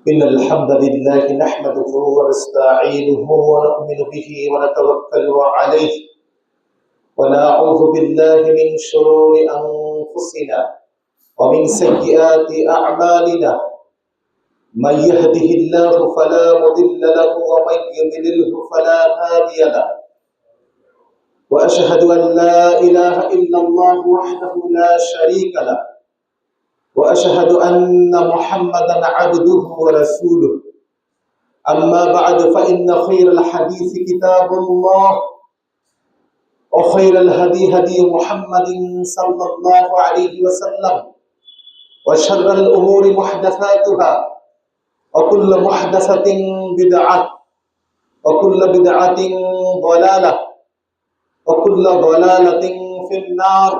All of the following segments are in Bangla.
إن الحمد لله نحمده ونستعينه ونؤمن به ونتوكل عليه ونعوذ بالله من شرور أنفسنا ومن سيئات أعمالنا. من يهده الله فلا مضل له ومن يضلله فلا هادي له. وأشهد أن لا إله إلا الله وحده لا شريك له وأشهد أن محمدا عبده ورسوله. أما بعد فإن خير الحديث كتاب الله وخير الهدي هدي محمد صلى الله عليه وسلم وشر الأمور محدثاتها وكل محدثة بدعة وكل بدعة ضلالة وكل ضلالة في النار.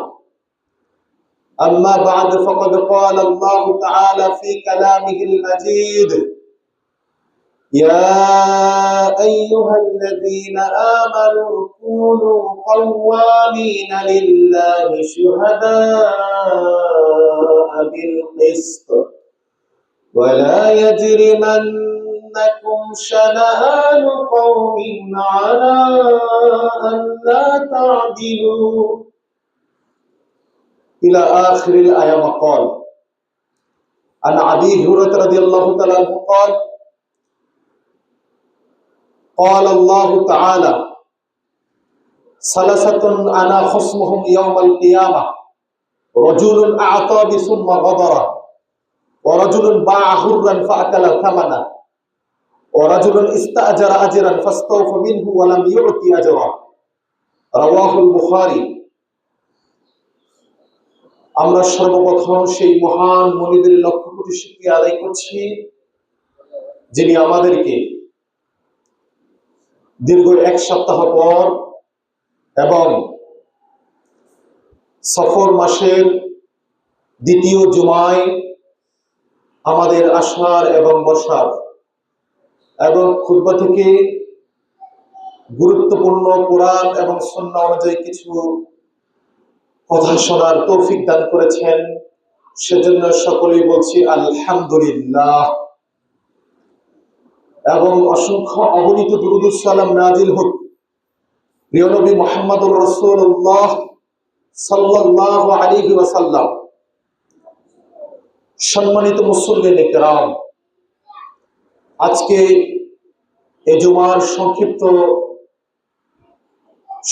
أما بعد فقد قال الله تعالى في كلامه المجيد: يا أيها الذين آمنوا كونوا قوامين لله شهداء بالقسط ولا يجرمنكم شنآن قوم على ألا تعدلوا إلى آخر الآية. وقال عن أبي هريرة رضي الله تعالى عنه قال: قال الله تعالى: ثلاثة أنا خصمهم يوم القيامة: رجل أعطى ثم غدر، ورجل باع حرا فأكل ثمنه، ورجل استأجر أجرا فاستوفى منه ولم يعطي أجره. رواه البخاري। আমরা সর্বপ্রথম সেই মহান মনিবের লক্ষ কোটি শুকরিয়া আদায় করছি, যিনি আমাদেরকে দীর্ঘ এক সপ্তাহ পর এবং সফর মাসের দ্বিতীয় জুমায় আমাদের আসার এবং বসার এবং খুতবা থেকে গুরুত্বপূর্ণ কোরআন এবং সুন্নাহ অনুযায়ী কিছু কথা শোনার তৌফিক দান করেছেন। সেজন্য সকলেই বলছি আলহামদুলিল্লাহ, এবং অসংখ্য অগণিত দুরূদ ও সালাম নাজিল হোক প্রিয় নবী মুহাম্মদুর রাসূলুল্লাহ সাল্লাল্লাহু আলাইহি ওয়াসাল্লাম। সম্মানিত মুসল্লিন কিরাম, আজকে এই জুমার সংক্ষিপ্ত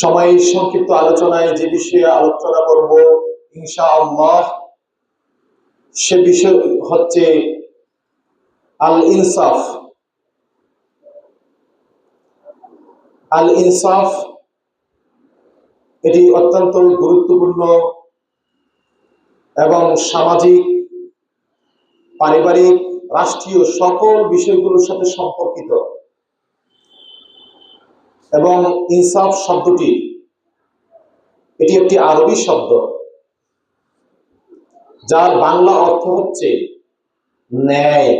সময় সংক্ষিপ্ত আলোচনায় যে বিষয়ে আলোচনা করব ইনশাআল্লাহ, সে বিষয় হচ্ছে আল ইনসাফ। আল ইনসাফ এটি অত্যন্ত গুরুত্বপূর্ণ এবং সামাজিক, পারিবারিক, রাষ্ট্রীয় সকল বিষয়গুলোর সাথে সম্পর্কিত। এবং ইনসাফ শব্দটি এটি একটি আরবি শব্দ, যার বাংলা অর্থ হচ্ছে ন্যায়,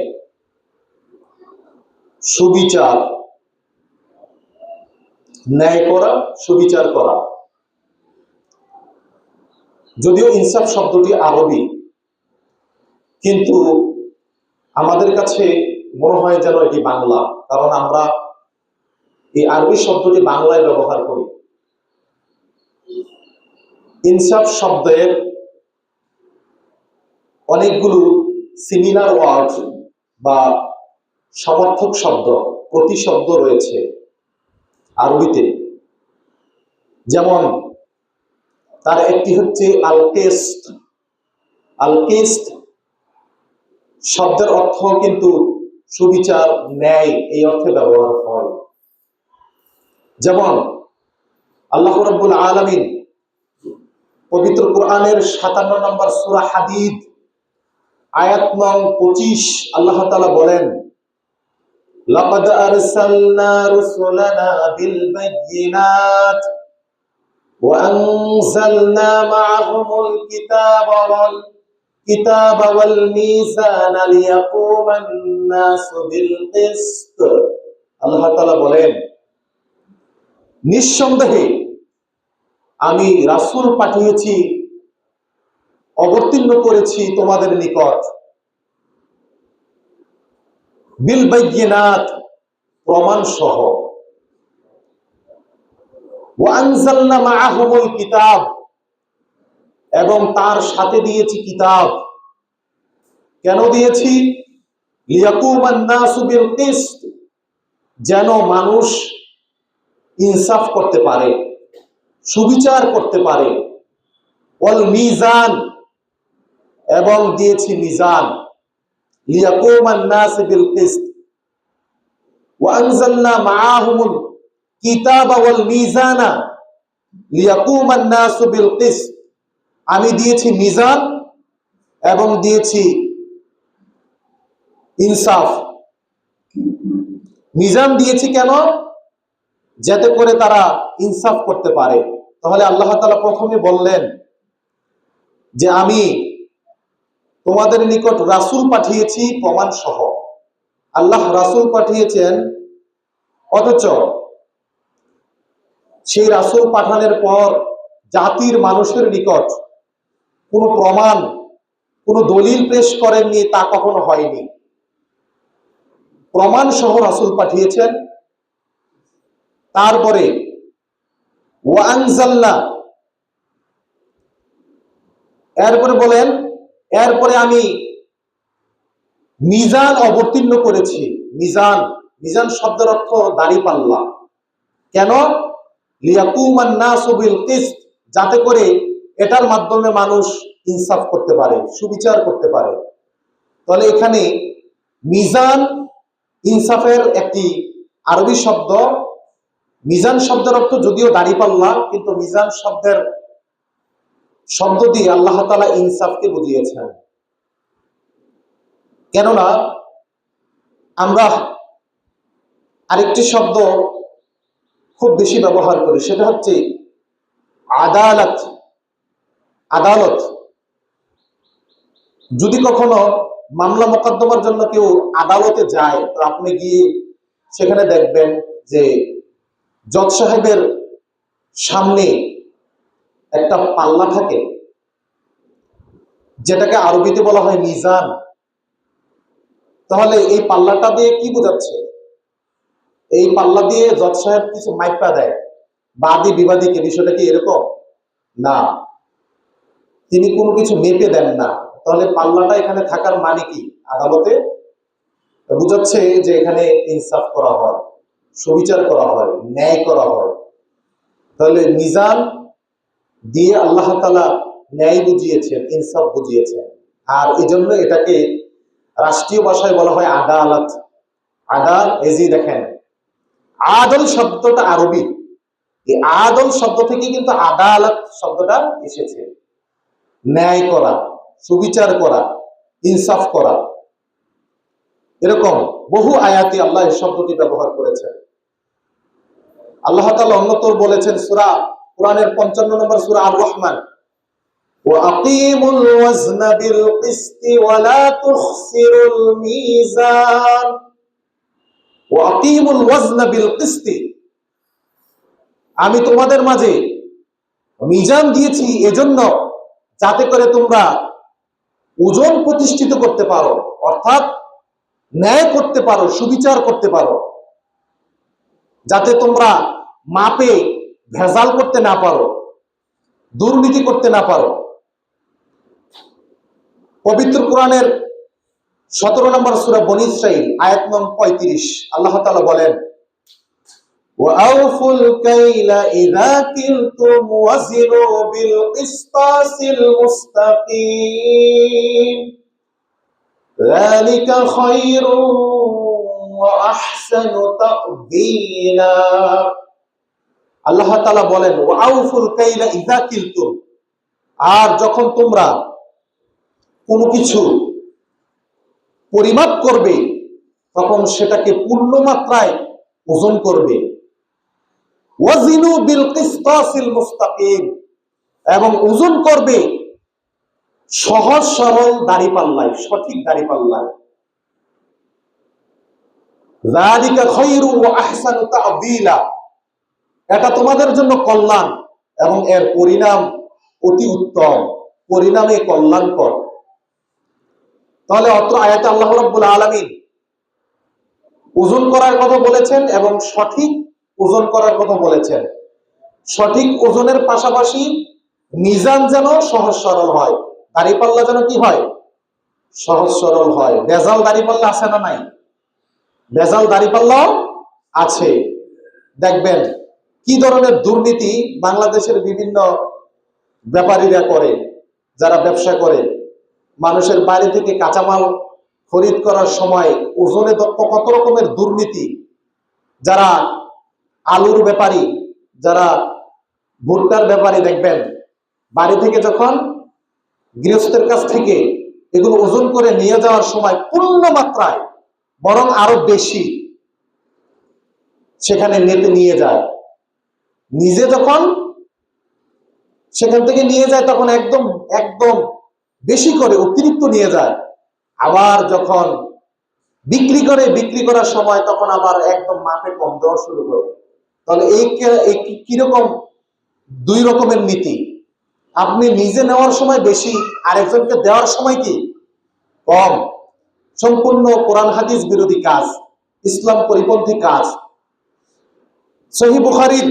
সুবিচার, ন্যায় করা, সুবিচার করা। যদিও ইনসাফ শব্দটি আরবি, কিন্তু আমাদের কাছে মনে হয় যেন এটি বাংলা, কারণ আমরা এই আরবি শব্দটি বাংলায় ব্যবহার করি। ইনসাফ শব্দের অনেকগুলো সিমিলার ওয়ার্ড বা সমর্থক শব্দ, প্রতিশব্দ রয়েছে আরবিতে। যেমন তার একটি হচ্ছে আল কিসত। আল কিসত শব্দের অর্থ কিন্তু সুবিচার, ন্যায়, এই অর্থে ব্যবহার হয়। যেমন আল্লাহ রাব্বুল আলামিন পবিত্র কোরআনের 57 নম্বর সূরা হাদীদ আয়াত নং 25 আল্লাহ তাআলা বলেন: লাকাদ আরসালনা রুসুলানা বিল বায়িনাত ওয়া আনজালনা মা'আহুমুল কিতাবা ওয়াল মিজানা লিয়াকুমান নাসু বিল কিসত। আল্লাহ তাআলা বলেন, নিঃসন্দেহে আমি রাসূল পাঠিয়েছি অবতীর্ণ করেছি তোমাদের নিকট বিল বাইয়িনাত, প্রমাণ সহ। ওয়া আনজালনা মাআহুমুল কিতাব, এবং তার সাথে দিয়েছি কিতাব। কেন দিয়েছি? লিয়াকুমান নাসু বিল কিসত, যেন মানুষ ইনসাফ করতে পারে, সুবিচার করতে পারে। ওয়াল মিজান, এবং দিয়েছি মিজান। লিয়াকুমান নাস বিল কিসত ওয়া আনজালনা মাআহুমুল কিতাবা ওয়াল মিজানা লিয়াকুমান নাস বিল কিসত, আমি দিয়েছি মিজান এবং দিয়েছি ইনসাফ। মিজান দিয়েছি কেন? যাতে করে তারা ইনসাফ করতে পারে। তাহলে আল্লাহ তাআলা প্রথমে বললেন যে আমি তোমাদের নিকট রাসূল পাঠিয়েছি প্রমাণ সহ। আল্লাহ রাসূল পাঠিয়েছেন, অথচ সেই রাসূল পাঠানোর পর জাতির মানুষের নিকট কোনো প্রমাণ, কোনো দলিল পেশ করেননি, তা কখনো হয়নি। প্রমাণ সহ রাসূল পাঠিয়েছেন। তারপরে ওয়া আনজালনা, এরপরে বলেন, এরপরে আমি মিজান অবতীর্ণ করেছি। মিজান, মিজান শব্দের অর্থ দাঁড়িপাল্লা। কেন? লিয়াকুমান নাসু বিল কিসত, যাতে করে এটার মাধ্যমে মানুষ ইনসাফ করতে পারে, সুবিচার করতে পারে। তাহলে এখানে মিজান ইনসাফের একটি আরবি শব্দ। মিজান শব্দের অর্থ যদিও দাঁড়িপাল্লা, কিন্তু মিজান শব্দ দিয়ে আল্লাহ তাআলা ইনসাফকে বুঝিয়েছেন। কেননা আমরা আরেকটি শব্দ খুব বেশি ব্যবহার করি, সেটা হচ্ছে আদালত। আদালত, যদি কখনো মামলা মোকদ্দমার জন্য কেউ আদালতে যায়, তো আপনি গিয়ে সেখানে দেখবেন যে জজ সাহেবের সামনে একটা পাল্লা থাকে, যেটাকে আরবিতে বলা হয় মিজান। তাহলে এই পাল্লাটা দিয়ে কি বোঝাচ্ছে? এই পাল্লা দিয়ে জজ সাহেব কিছু মাইপা দেয় বাদী বিবাদীকে। বিষয়টা কি এরকম? না, তিনি কোনো কিছু মেপে দেন না। তাহলে পাল্লাটা এখানে থাকার মানে কি? আদালতে বুঝাচ্ছে যে এখানে ইনসাফ করা হয়, সুবিচার করা হয়, ন্যায় করা হয়। তাহলে মিজান দিয়ে আল্লাহ তাআলা ন্যায় বুঝিয়েছেন, ইনসাফ বুঝিয়েছেন। আর এই জন্য এটাকে রাষ্ট্রীয় ভাষায় বলা হয় আদালত। আদাল, এই যে দেখেন আদল শব্দটা আরবি, এই আদল শব্দ থেকে কিন্তু আদালত শব্দটা এসেছে। ন্যায় করা, সুবিচার করা, ইনসাফ করা। এরকম বহু আয়াতে আল্লাহ এই শব্দটি ব্যবহার করেছেন। আল্লাহ তাআলা অন্যতর বলেছেন সূরা, কোরআনের 55 নম্বর সূরা আর রহমান, ওয়া আকিমুল ওয়াজনা বিল কিসতি ওয়া লা তুখসিরুল মিজান। ওয়া আকিমুল ওয়াজনা বিল কিসতি, আমি তোমাদের মাঝে মিজান দিয়েছি এজন্য যাতে করে তোমরা ওজন প্রতিষ্ঠিত করতে পারো, অর্থাৎ ন্যায় করতে পারো, সুবিচার করতে পারো, যাতে তোমরা মাপে ভেজাল করতে না পারো, দুর্নীতি করতে না পারো। পবিত্র কোরআনের 17 নম্বর সূরা বনী ইসরাঈল আয়াত নং 35 আল্লাহ তাআলা বলেন, وَأَوْفُوا الْكَيْلَ إِذَا كِلْتُمْ وَزِنُوا بِالْقِسْطَاسِ الْمُسْتَقِيمِ ذَلِكَ خَيْرٌ وَأَحْسَنُ تَأْوِيلًا। আল্লাহ তাআলা বলেন, ওয়াউফুল কাইলা ইযা কিলতুম, আর যখন তোমরা কোনো কিছু পরিমাপ করবে তখন সেটাকে পূর্ণ মাত্রায় ওজন করবে। ওয়াজিনু বিল কিসতাসিল মুস্তাকিম, এবং ওজন করবে সহজ সরল দাঁড়িপাল্লায়, সঠিক দাঁড়িপাল্লায়। যালিকা খায়রু ওয়া আহসানু তা'বীলা, এটা তোমাদের জন্য কল্যাণ এবং এর পরিণাম অতি উত্তম। পরিণামে কল্যাণকর। তাহলে অত্র আয়াতে আল্লাহ রাব্বুল আলামিন ওজন করার কথা বলেছেন এবং সঠিক ওজন করার কথা বলেছেন। সঠিক ওজনের পাশাপাশি মিজান যেন সহজ সরল হয়, দাড়িপাল্লা যেন কি হয়, সহজ সরল হয়। ভেজাল দাড়িপাল্লা আছে না নাই? ভেজাল দাড়িপাল্লাও আছে। দেখবেন কি ধরনের দুর্নীতি বাংলাদেশের বিভিন্ন ব্যাপারীরা করে, যারা ব্যবসা করে। মানুষের বাড়ি থেকে কাঁচামাল খরিদ করার সময় ওজনে কত রকমের দুর্নীতি। যারা আলুর ব্যাপারী, যারা ভুট্টার ব্যাপারী, দেখবেন বাড়ি থেকে যখন গৃহস্থের কাছ থেকে এগুলো ওজন করে নিয়ে যাওয়ার সময় পূর্ণ মাত্রায় বরং আরো বেশি সেখানে নেতে নিয়ে যায়। নিজে যখন সেখান থেকে নিয়ে যায় তখন একদম একদম বেশি করে অতিরিক্ত নিয়ে যায়। আবার যখন বিক্রি করার সময় তখন আবার একদম মাপে কম দেওয়া শুরু করে। তাহলে এই কিরকম দুই রকমের নীতি। আপনি নিজে নেওয়ার সময় বেশি, আরেকজনকে দেওয়ার সময় কি কম। সম্পূর্ণ কোরআন হাদিস বিরোধী কাজ, ইসলাম পরিপন্থী কাজ। সহিহ বুখারীর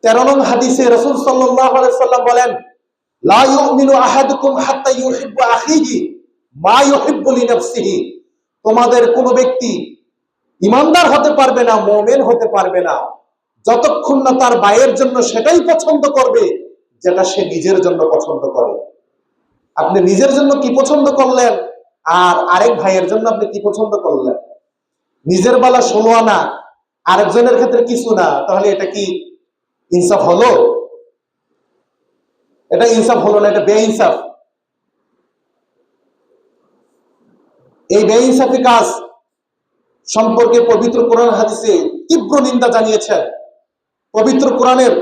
13 নং হাদিসে রাসূল সাল্লাল্লাহু আলাইহি সাল্লাম বলেন, লা ইউমিনু আহাদুকুম হাত্তা ইউহিব্বু আখিহি মা ইউহিব্বু লিনাফসিহি। তোমাদের কোন ব্যক্তি ঈমানদার হতে পারবে না, মুমিন হতে পারবে না যতক্ষণ না তার ভাইয়ের জন্য সেটাই পছন্দ করবে যেটা সে নিজের জন্য পছন্দ করে। আপনি নিজের জন্য কি পছন্দ করলেন আর আরেক ভাইয়ের জন্য আপনি কি পছন্দ করলেন? নিজের বেলা 16 আনা, আরেকজনের ক্ষেত্রে কিছু না, তাহলে এটা কি ইনসাফ হলো? এটা ইনসাফ হলো না, এটা বেইনসাফ। এই বেইনসাফি কাজ সম্পর্কে পবিত্র কোরআন হাদিসে তীব্র নিন্দা জানিয়েছেন। পবিত্র কোরআনের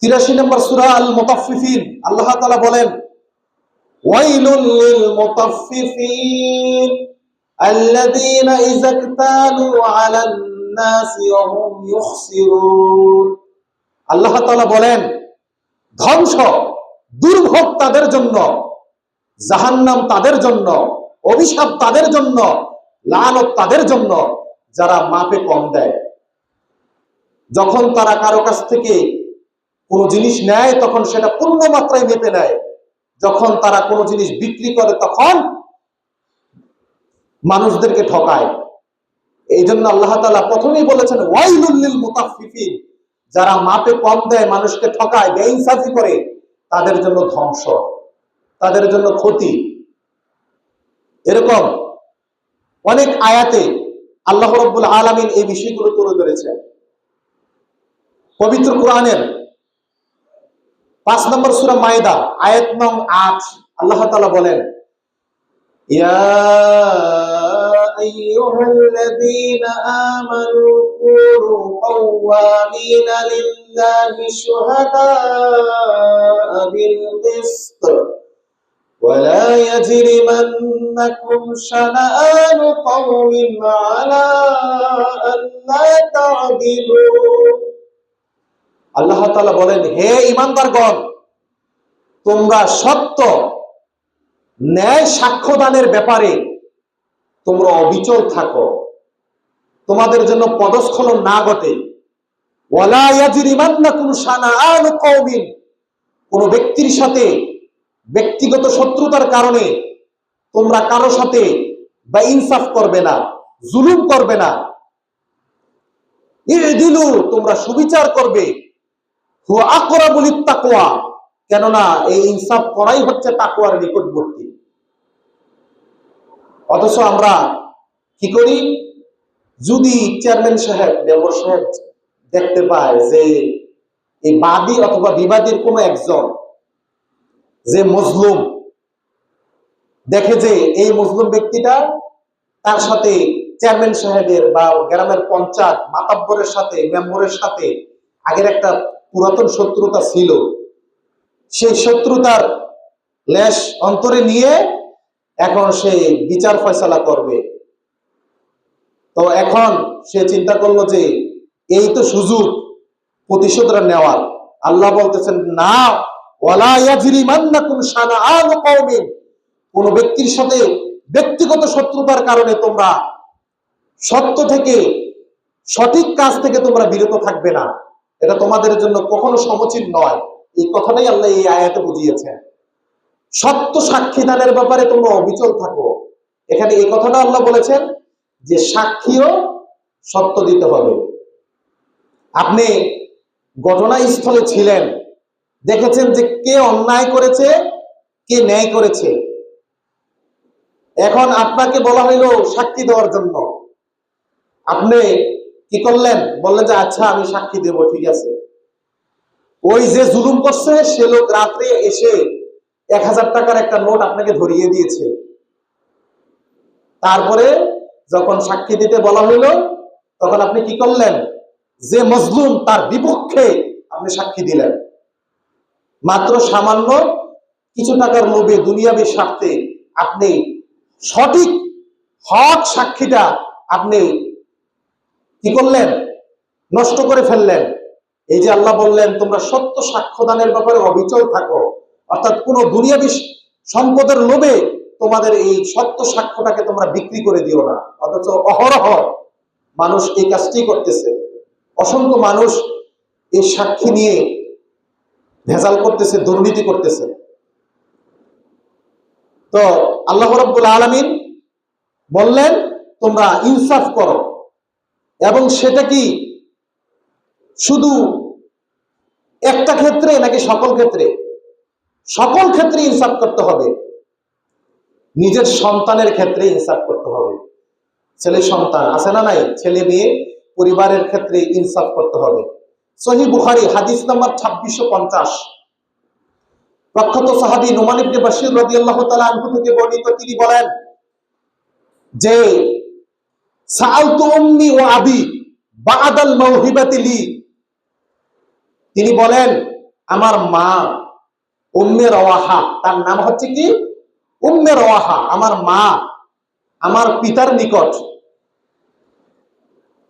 83 নম্বর সূরা আল মুতাফফিফিন আল্লাহ তাআলা বলেন, ওয়াইলুল লিল মুতাফফিফিন আল্লাযীনা ইযা ইকতালু আলান নাসি ওয়া হুম ইখসিরুন। আল্লাহ তাআলা বলেন, ধ্বংস, দুর্ভোগ তাদের জন্য, জাহান্নাম তাদের জন্য, অভিশাপ তাদের জন্য, লানত তাদের জন্য যারা মাপে কম দেয়। যখন তারা কারো কাছ থেকে কোনো জিনিস নেয় তখন সেটা পূর্ণ মাত্রায় মেপে নেয়। যখন তারা কোনো জিনিস বিক্রি করে তখন মানুষদেরকে ঠকায়। এই জন্য আল্লাহ তাআলা প্রথমেই বলেছেন ওয়াইলুল লিল মুতাফফিফিন, যারা মাপে কম দেয়, মানুষকে ঠকায়, বেইনসাফি করে, তাদের জন্য ধ্বংস, তাদের জন্য ক্ষতি। এরকম অনেক আয়াতে আল্লাহ রাব্বুল আলামিন এই বিষয়গুলো তুলে ধরেছেন। পবিত্র কোরআনের 5 নম্বর সূরা মাইদা আয়াত নং 8 আল্লাহ তাআলা বলেন, ইয়া আইয়ুহাল্লাযীনা আমানু কুনু কাওয়ামিনা লিল্লাহি শুহাদা'a বিল কিসত ওয়া লা ইয়াজরিমান্নাকুম শানাআনু কওমিন আলা আল্লা তা'দিলু। আল্লাহ তাআলা বলেন, হে ঈমানদারগণ, তোমরা সত্য ন্যায় সাক্ষ্যদানের ব্যাপারে তোমরা অবিচল থাকো, তোমাদের জন্য পদস্খলন না ঘটে। ওয়ালা ইয়াজরিমান্নাকুম শানাআনু কওমিন, কোন ব্যক্তির সাথে ব্যক্তিগত শত্রুতার কারণে তোমরা কারো সাথে বেইনসাফ করবে না, জুলুম করবে না। ইদিলু, তোমরা সুবিচার করবে। হুয়া আকরাবু লিত্তাকওয়া, কেননা এই ইনসাফ করাই হচ্ছে তাকওয়ার নিকটবর্তী। অথচ আমরা কি করি? যদি চেয়ারম্যান সাহেব, মেম্বার সাহেব দেখতে পায় যে এই বাদী অথবা বিবাদীর কোনো একজন যে মজলুম, দেখে যে এই মজলুম ব্যক্তিটা তার সাথে চেয়ারম্যান সাহেবের বা গ্রামের পঞ্চায়েত মাতাব্বরের সাথে, মেম্বরের সাথে আগের একটা পুরাতন শত্রুতা ছিল, সেই শত্রুতার লেশ অন্তরে নিয়ে এখন সে বিচার ফয়সালা করবে। তো এখন সে চিন্তা করলো যে এই তো সুযোগ প্রতিশোধটা নেওয়ার। আল্লাহ বলতেছেন, না, ওয়ালা ইয়াজরিমান্নাকুম শানাআনু কওমিন, কোন ব্যক্তির সাথে ব্যক্তিগত শত্রুতার কারণে তোমরা সত্য থেকে, সঠিক কাজ থেকে তোমরা বিরত থাকবে না, এটা তোমাদের জন্য কখনো সমীচীন নয়। এই কথাটাই আল্লাহ এই আয়াতে বুঝিয়েছেন। সত্য সাক্ষী দানের ব্যাপারে তোমরা অবিচল থাকো। এখানে এই কথাটা আল্লাহ বলেছেন যে সাক্ষীও সত্য দিতে হবে। আপনি ঘটনাস্থলে ছিলেন, দেখেছেন যে কে অন্যায় করেছে, কে ন্যায় করেছে। এখন আপনাকে বলা হইল সাক্ষী দেওয়ার জন্য, আপনি কি করলেন? বললেন যে আচ্ছা আমি সাক্ষী দেব, ঠিক আছে। ওই যে জুলুম করছে সে লোক রাত্রে এসে 1000 টাকার একটা নোট আপনাকে ধরিয়ে দিয়েছে। তারপরে যখন সাক্ষী দিতে বলা হইল তখন আপনি কি করলেন? যে মজলুম তার বিপক্ষে আপনি সাক্ষী দিলেন। মাত্র সামান্য কিছু টাকার লোভে, দুনিয়াবী স্বার্থে আপনি সঠিক হক সাক্ষীটা আপনি কি করলেন? নষ্ট করে ফেললেন। এই যে আল্লাহ বললেন তোমরা সত্য সাক্ষ্যদানের ব্যাপারে অবিচল থাকো, অর্থাৎ কোন দুনিয়াবী সম্পদের লোভে তোমাদের এই সত্য সাক্ষ্যটাকে তোমরা বিক্রি করে দিও না। অথচ অহরহ মানুষ এই কাজটি করতেছে। অসংখ্য মানুষ এই সাক্ষী নিয়ে ভেজাল করতেছে, দুর্নীতি করতেছে। তো আল্লাহ রাব্বুল আলামিন বললেন তোমরা ইনসাফ করো, এবং সেটা কি শুধু একটা ক্ষেত্রে নাকি সকল ক্ষেত্রে? সকল ক্ষেত্রে ইনসাফ করতে হবে। নিজের সন্তানের ক্ষেত্রে ইনসাফ করতে হবে। ছেলে সন্তান আছে না নাই? ছেলে মেয়ে পরিবারের ক্ষেত্রে ইনসাফ করতে হবে। সহিহ বুখারী হাদিস নাম্বার 2650, প্রখ্যাত সাহাবী নুমান ইবনে বাশির রাদিয়াল্লাহু তাআলা আনহু থেকে বর্ণিত, তিনি বলেন যে সাআলতু উম্মি ওয়া আবি বা'দাল মাওহিবাতি লি, তিনি বলেন আমার মা উম্মে রওয়াহা, তার নাম হচ্ছে কি উম্মে রওয়াহা, আমার মা আমার পিতার নিকট,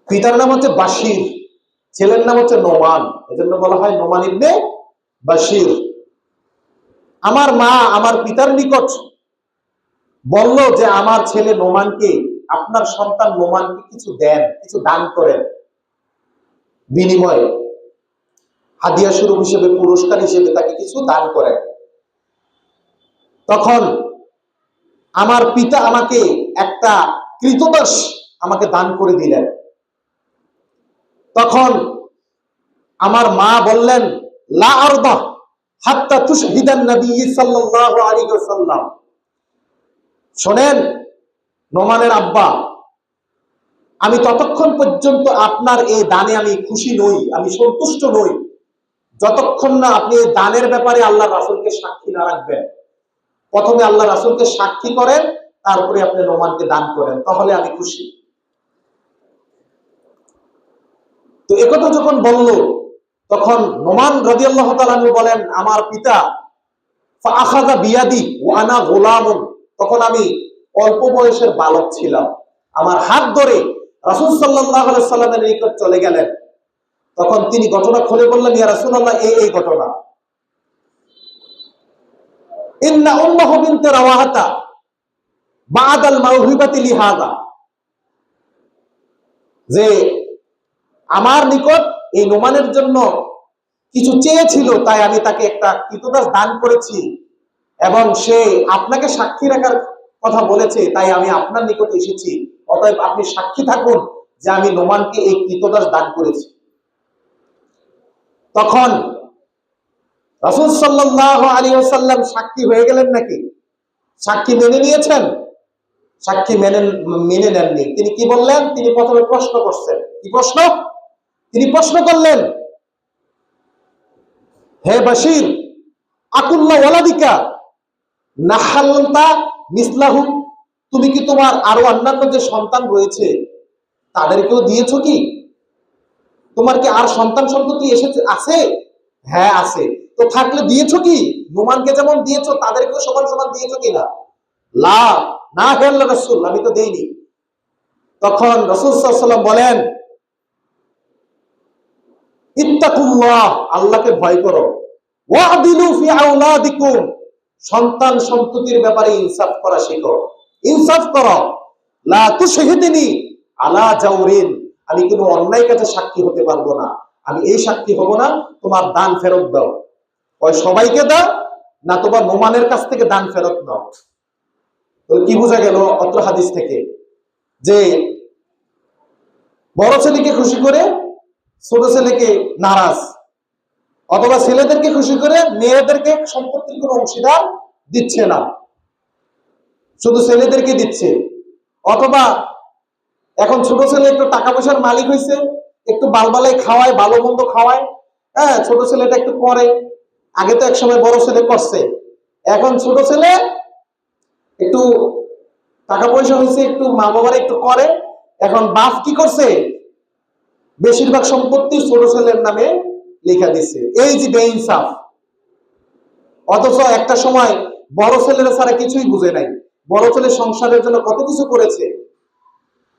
পিতার নাম হচ্ছে বাশির, ছেলের নাম হচ্ছে নোমান, এজন্য বলা হয় নোমান ইবনে বাশির। আমার মা আমার পিতার নিকট বলল যে আমার ছেলে নোমানকে, আপনার সন্তান নোমানকে কিছু দেন, কিছু দান করেন, বিনিময়ে হাদিয়া স্বরূপ হিসেবে, পুরস্কার হিসেবে তাকে কিছু দান করেন। তখন আমার পিতা আমাকে একটা কৃতদাস আমাকে দান করে দিলেন। তখন আমার মা বললেন লা আরদা হাত্তা তুশহিদান নবী সাল্লাল্লাহু আলাইহি ওয়াসাল্লাম, শোনেন নোমানের আব্বা, আমি ততক্ষণ পর্যন্ত আপনার এই দানে আমি খুশি নই, আমি সন্তুষ্ট নই, যতক্ষণ না আপনি এই দানের ব্যাপারে আল্লাহ রাসূলকে সাক্ষী না রাখবেন। প্রথমে আল্লাহ রাসূলকে সাক্ষী করেন, তারপরে আপনি নোমানকে দান করেন, তাহলে আমি খুশি। তো একথা যখন বলল তখন নোমান রাদিয়াল্লাহু তাআলা আনহু বলেন আমার পিতা ফাআখাযা বিয়াদি ওয়া আনা গোলামুন, তখন আমি অল্প বয়সের বালক ছিলাম, আমার হাত ধরে রাসূল সাল্লাল্লাহু আলাইহি সাল্লামের নিকট চলে গেলেন। তখন তিনি ঘটনা খুলে বললেন ইয়া রাসূলুল্লাহ, এই ঘটনা, ইন্না উম্মাহু বিনতে রাওয়াহাতা বা'দাল মাওহিবাতি লিহাযা, যে আমার নিকট এই নোমানের জন্য কিছু চেয়েছিল, তাই আমি তাকে একটা কৃতদাস দান করেছি, এবং সে আপনাকে সাক্ষী রাখার কথা বলেছে, তাই আমি আপনার নিকট এসেছি, অতএব আপনি সাক্ষী থাকুন যে আমি নোমানকে এই কৃতদাস দান করেছি। তখন রাসূল সাল্লাল্লাহু আলাইহি ওয়াসাল্লাম সাক্ষী হয়ে গেলেন নাকি? সাক্ষী মেনে নিয়েছেন? সাক্ষী মেনে নেননি। তিনি কি বললেন? তিনি প্রথমে প্রশ্ন করছেন। কি প্রশ্ন? তিনি প্রশ্ন করলেন, হে বাশির, আকুল্লা ওয়ালাদিকা নাহালতা মিসলাহু, তুমি কি তোমার আরো অন্যান্য যে সন্তান রয়েছে তাদেরকেও দিয়েছো কি? তোমার কি আর সন্তান সন্ততি এসেছে, আছে? হ্যাঁ আছে। তো থাকলে দিয়েছো কি? নোমানকে যেমন দিয়েছো তাদেরকেও সমান সমান দিয়েছো কিনা? লা, না হে আল্লাহর রাসূল, আমি তো দেইনি। তখন রাসূল সাল্লাল্লাহু আলাইহি ওয়াসাল্লাম বলেন ইত্তাকুল্লাহ, আল্লাহকে ভয় করো, ওয়াদিলু ফি আওলাদিকুম, সন্তান সন্ততির ব্যাপারে ইনসাফ করা শেখো, ইনসাফ করো। লা তুশহিদিনী আলা জাওরিন, আমি কোনো অন্যায় কাজে সাক্ষী হতে পারবো না, আমি এই সাক্ষী হব না, তোমার দান ফেরত দাও। ওই সবাইকে দাও, না তোমার নোমানের কাছ থেকে দান ফেরত নাও। তো কি বোঝা গেল অত্র হাদিস থেকে? যে বড় ছেলেকে খুশি করে ছোট ছেলেকে নারাজ, অথবা ছেলেদেরকে খুশি করে মেয়েদেরকে সম্পত্তির কোনো অংশীদার দিচ্ছে না, শুধু ছেলেদেরকে দিচ্ছে। অথবা এখন ছোট ছেলে একটু টাকা পয়সার মালিক হয়েছে, একটু বালবালাই খাওয়ায়, ভালো মন্দ খাওয়ায়, হ্যাঁ, ছোট ছেলেটা একটু করে। আগে তো একসময় বড় ছেলে করছে, এখন ছোট ছেলে একটু টাকা পয়সা হয়েছে, একটু মা বাবার একটু করে। এখন বাপ কি করছে, বেশিরভাগ সম্পত্তি ছোট ছেলের নামে লেখা দিচ্ছে। এই যে বেইনসাফ। অথচ একটা সময় বড় ছেলেরা ছাড়া কিছুই বুঝে নাই, বড় ছেলে সংসারের জন্য কত কিছু করেছে।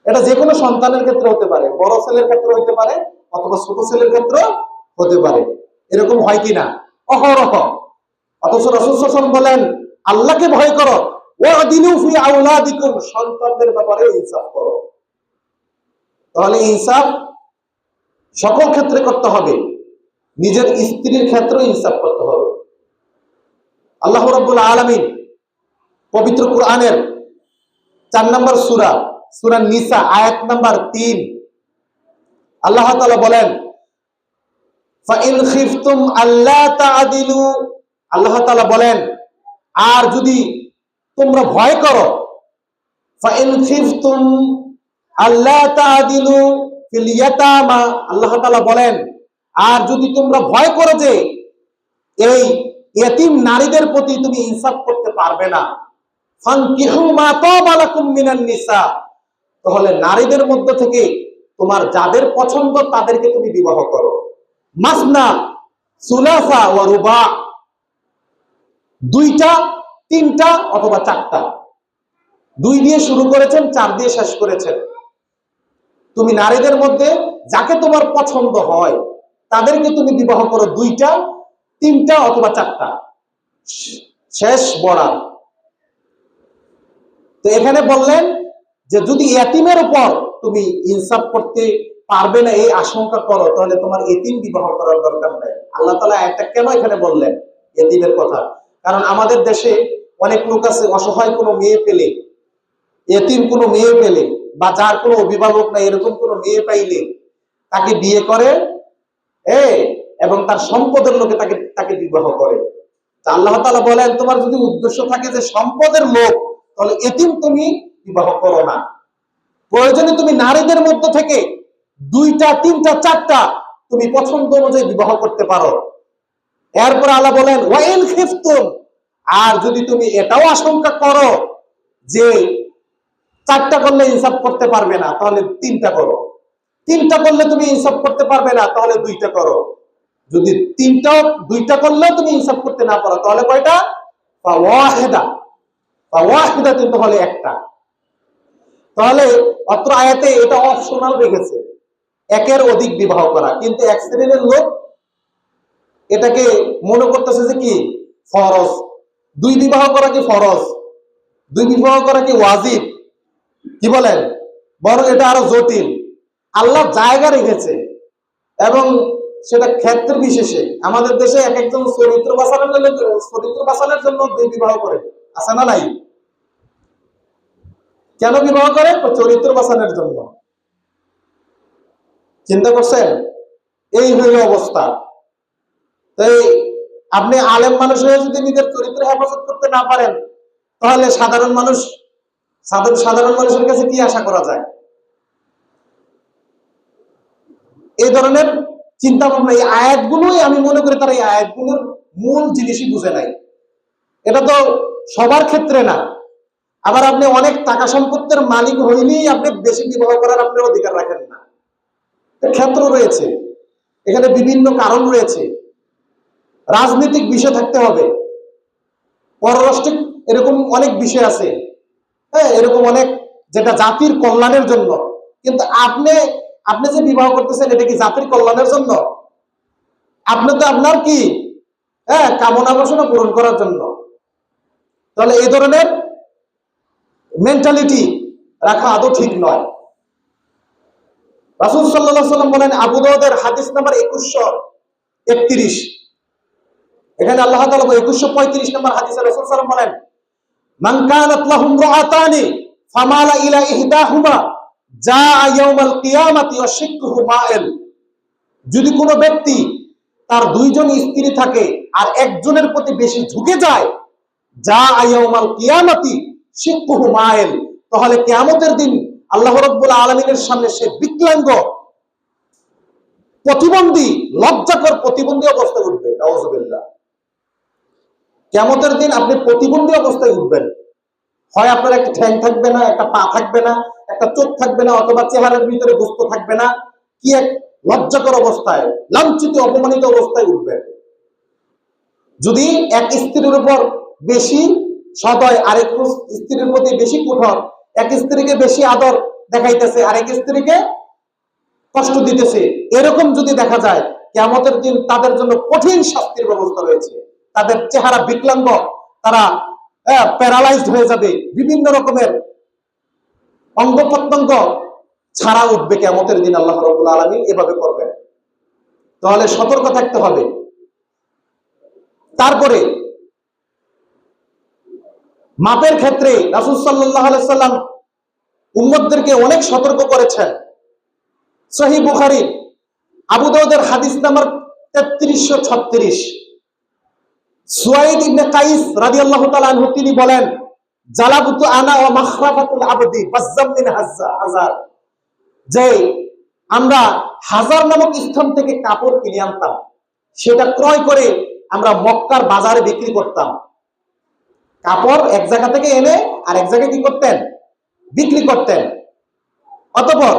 এটা যে কোনো সন্তানের ক্ষেত্রে হতে পারে, বড় ছেলের ক্ষেত্রে হতে পারে, অথবা ছোট ছেলের ক্ষেত্রে হতে পারে। এরকম হয় কিনা? অহরহ। অথচ রাসূল সাল্লাল্লাহু আলাইহি ওয়াসাল্লাম বলেন, আল্লাহকে ভয় করো, ওয়াদিলু ফি আওলাদিকুম, সন্তানদের ব্যাপারে ইনসাফ করো। তাহলে ইনসাফ সকল ক্ষেত্রে করতে হবে, নিজের স্ত্রীর ক্ষেত্রে ইনসাফ করতে হবে। আল্লাহ রাব্বুল আলামিন পবিত্র কোরআনের 4 নম্বর সূরা, সূরা নিসা আয়াত নাম্বার 3, আল্লাহ তাআলা বলেন, ফাইন খিফতুম আল্লা তাআদিলু, আল্লাহ তাআলা বলেন, আর যদি তোমরা ভয় করো, ফাইন খিফতুম আল্লা তাআদিলু ফিল ইয়াতামা, আল্লাহ তাআলা বলেন, আর যদি তোমরা ভয় করো যে এই ইয়েতিম নারীদের প্রতি তুমি ইনসাফ করতে পারবে না, ফানকিহু মা তাবা লাকুম মিনান নিসা, তাহলে নারীদের মধ্য থেকে তোমার যাদের পছন্দ তাদেরকে তুমি বিবাহ করো। মাসনা সুলাসা ওয়া রুবা, 2টা 3টা অথবা 4টা। 2 দিয়ে শুরু করেছেন, 4 দিয়ে শেষ করেছেন। তুমি নারীদের মধ্যে যাকে তোমার পছন্দ হয় তাদেরকে তুমি বিবাহ করো, 2টা 3টা অথবা 4টা, শেষ বরার। তো এখানে বললেন যে যদি এতিমের উপর তুমি ইনসাফ করতে পারবে না এই আশঙ্কা করো, তাহলে তোমার এতিম বিবাহ করার দরকার নাই। আল্লাহ তাআলা একটা কেন এখানে বললেন এতিমের কথা? কারণ আমাদের দেশে অনেক লোক আছে, অসহায় কোনো মেয়ে পেলে, এতিম কোনো মেয়ে পেলে, বা যার কোনো অভিভাবক নাই এরকম কোনো মেয়ে পাইলে তাকে বিয়ে করে, এবং তার সম্পদের লোকে তাকে তাকে বিবাহ করে। আল্লাহ তাআলা বলেন, তোমার যদি উদ্দেশ্য থাকে যে সম্পদের লোক, তাহলে এতিম তুমি বিবাহ করো না। প্রয়োজনে তুমি নারীদের মধ্য থেকে 2টা 3টা 4টা তুমি পছন্দ অনুযায়ী বিবাহ করতে পারো। এরপর আল্লাহ বলেন, ওয়াইন খিফতুম, আর যদি তুমি এটাও আশঙ্কা করো যে 4টা করলে ইনসাফ করতে পারবে না, তাহলে 3টা করো। 3টা করলে তুমি ইনসাফ করতে পারবে না, তাহলে 2টা করো। যদি 2টা করলেও তুমি ইনসাফ করতে না পারো, তাহলে কয়টা? ফাওয়াহিদা, ফাওয়াহিদা কিন্তু হলে একটা। তাহলে অত্র আয়াতে এটা অপশনাল রেখেছে, একের অধিক বিবাহ করা, কিন্তু এক শ্রেণীর লোক এটাকে মনে করতেছে যে কি ফরজ। 2 বিবাহ করা কি ফরজ? 2 বিবাহ করা কি ওয়াজিব? কি বলেন? বরং এটা আরো জটিল। আল্লাহ জায়গা রেখেছে, এবং সেটা ক্ষেত্র বিশেষে। আমাদের দেশে এক একজন চরিত্র বাঁচানোর জন্য 2 বিবাহ করে, আছে না নাই? কেন বিবাহ করে? চরিত্র বাঁচানোর জন্য। চিন্তা করছেন? এই হইল অবস্থা। তাই আপনি আলেম মানুষ হয়ে যদি নিজের চরিত্র হেফাজত করতে না পারেন, তাহলে সাধারণ মানুষের কাছে কি আশা করা যায়? এই ধরনের চিন্তা ভাবনা, এই আয়াতগুলোই আমি মনে করি তারা এই আয়াতগুলোর মূল জিনিসই বুঝে নাই। এটা তো সবার ক্ষেত্রে না। আবার আপনি অনেক টাকা সম্পত্তির মালিক হইলেই আপনি বেশি বিবাহ করার আপনার অধিকার রাখেন না। ক্ষেত্র রয়েছে, এখানে বিভিন্ন কারণ রয়েছে। রাজনৈতিক বিষয় থাকতে হবে, পররাষ্ট্রিক এরকম অনেক বিষয় আছে, হ্যাঁ, এরকম অনেক, যেটা জাতির কল্যাণের জন্য। কিন্তু আপনি যে বিবাহ করতেছেন, এটা কি জাতির কল্যাণের জন্য? আপনি তো আপনার কি হ্যাঁ, কামনা বাসনা পূরণ করার জন্য। তাহলে এই ধরনের মেন্টালিটি রাখা আদৌ ঠিক নয়। রাসূল সাল্লাল্লাহু আলাইহি ওয়াসাল্লাম বলেন, আবু দাউদের হাদিস নাম্বার 2131, এখানে আল্লাহ তাআলা 2135 নম্বর হাদিসে রাসূল সাল্লাল্লাহু আলাইহি ওয়াসাল্লাম বলেন, মান কানাত লাহুম রাআতানি ফামালা ইলা ইহদাহুমা জাআ ইয়াউমাল কিয়ামাতি ওয়া শিক্কুহু মাইল। যদি কোনো ব্যক্তি তার দুইজন স্ত্রী থাকে আর একজনের প্রতি বেশি ঝুঁকে যায়, জাআ ইয়াউমাল কিয়ামাতি শিক্কুহু মাইল, তাহলে কিয়ামতের দিন আল্লাহ রাব্বুল আলামিনের সামনে সে বিকলাঙ্গ, প্রতিবন্ধী, লজ্জাকর প্রতিবন্ধী অবস্থায় উঠবে। নাউযুবিল্লাহ। কিয়ামতের দিন আপনি প্রতিবন্ধী অবস্থায় উঠবেন। হয় আপনার একটা ঠ্যাং থাকবে না, একটা পা থাকবে না, একটা চোখ থাকবে না, অথবা চেহারার ভিতরে গোস্ত থাকবে না। কি এক লজ্জাকর অবস্থায়, লাঞ্ছিত অপমানিত অবস্থায় উঠবেন। যদি এক স্ত্রীর উপর বেশি সদয়, আরেক স্ত্রীর প্রতি বেশি কঠোর, এক স্ত্রীকে বেশি আদর দেখাইতেছে, আরেক স্ত্রীকে কষ্ট দিতেছে, এরকম যদি দেখা যায়, কিয়ামতের দিন তাদের জন্য কঠিন শাস্তির ব্যবস্থা রয়েছে। তাদের চেহারা বিকলাঙ্গ, তারা প্যারালাইজড হয়ে যাবে, বিভিন্ন রকমের অঙ্গ প্রত্যঙ্গ ছাড়া উঠবে কিয়ামতের দিন। আল্লাহ রাব্বুল আলামিন এভাবে করবেন। তাহলে সতর্ক থাকতে হবে। তারপরে মাপের ক্ষেত্রে রাসূল সাল্লাল্লাহু আলাইহি সাল্লাম উম্মতদেরকে অনেক সতর্ক করেছেন। সহিহ বুখারী আবু দাউদের হাদিস নাম্বার 3336, সুয়াইদ ইবনে কাইস রাদিয়াল্লাহু তাআলা আনহু তিনি বলেন, জালাবতু আনা ওয়া মাখরাফাতুল আবদি বাজ্জাম মিন হাজার, যে আমরা হাজার নামক স্থান থেকে কাপড় কিনে আনতাম, সেটা ক্রয় করে আমরা মক্কার বাজারে বিক্রি করতাম। কাপড় এক জায়গা থেকে এনে আর এক জায়গায় কি করতেন? বিক্রি করতেন। অতঃপর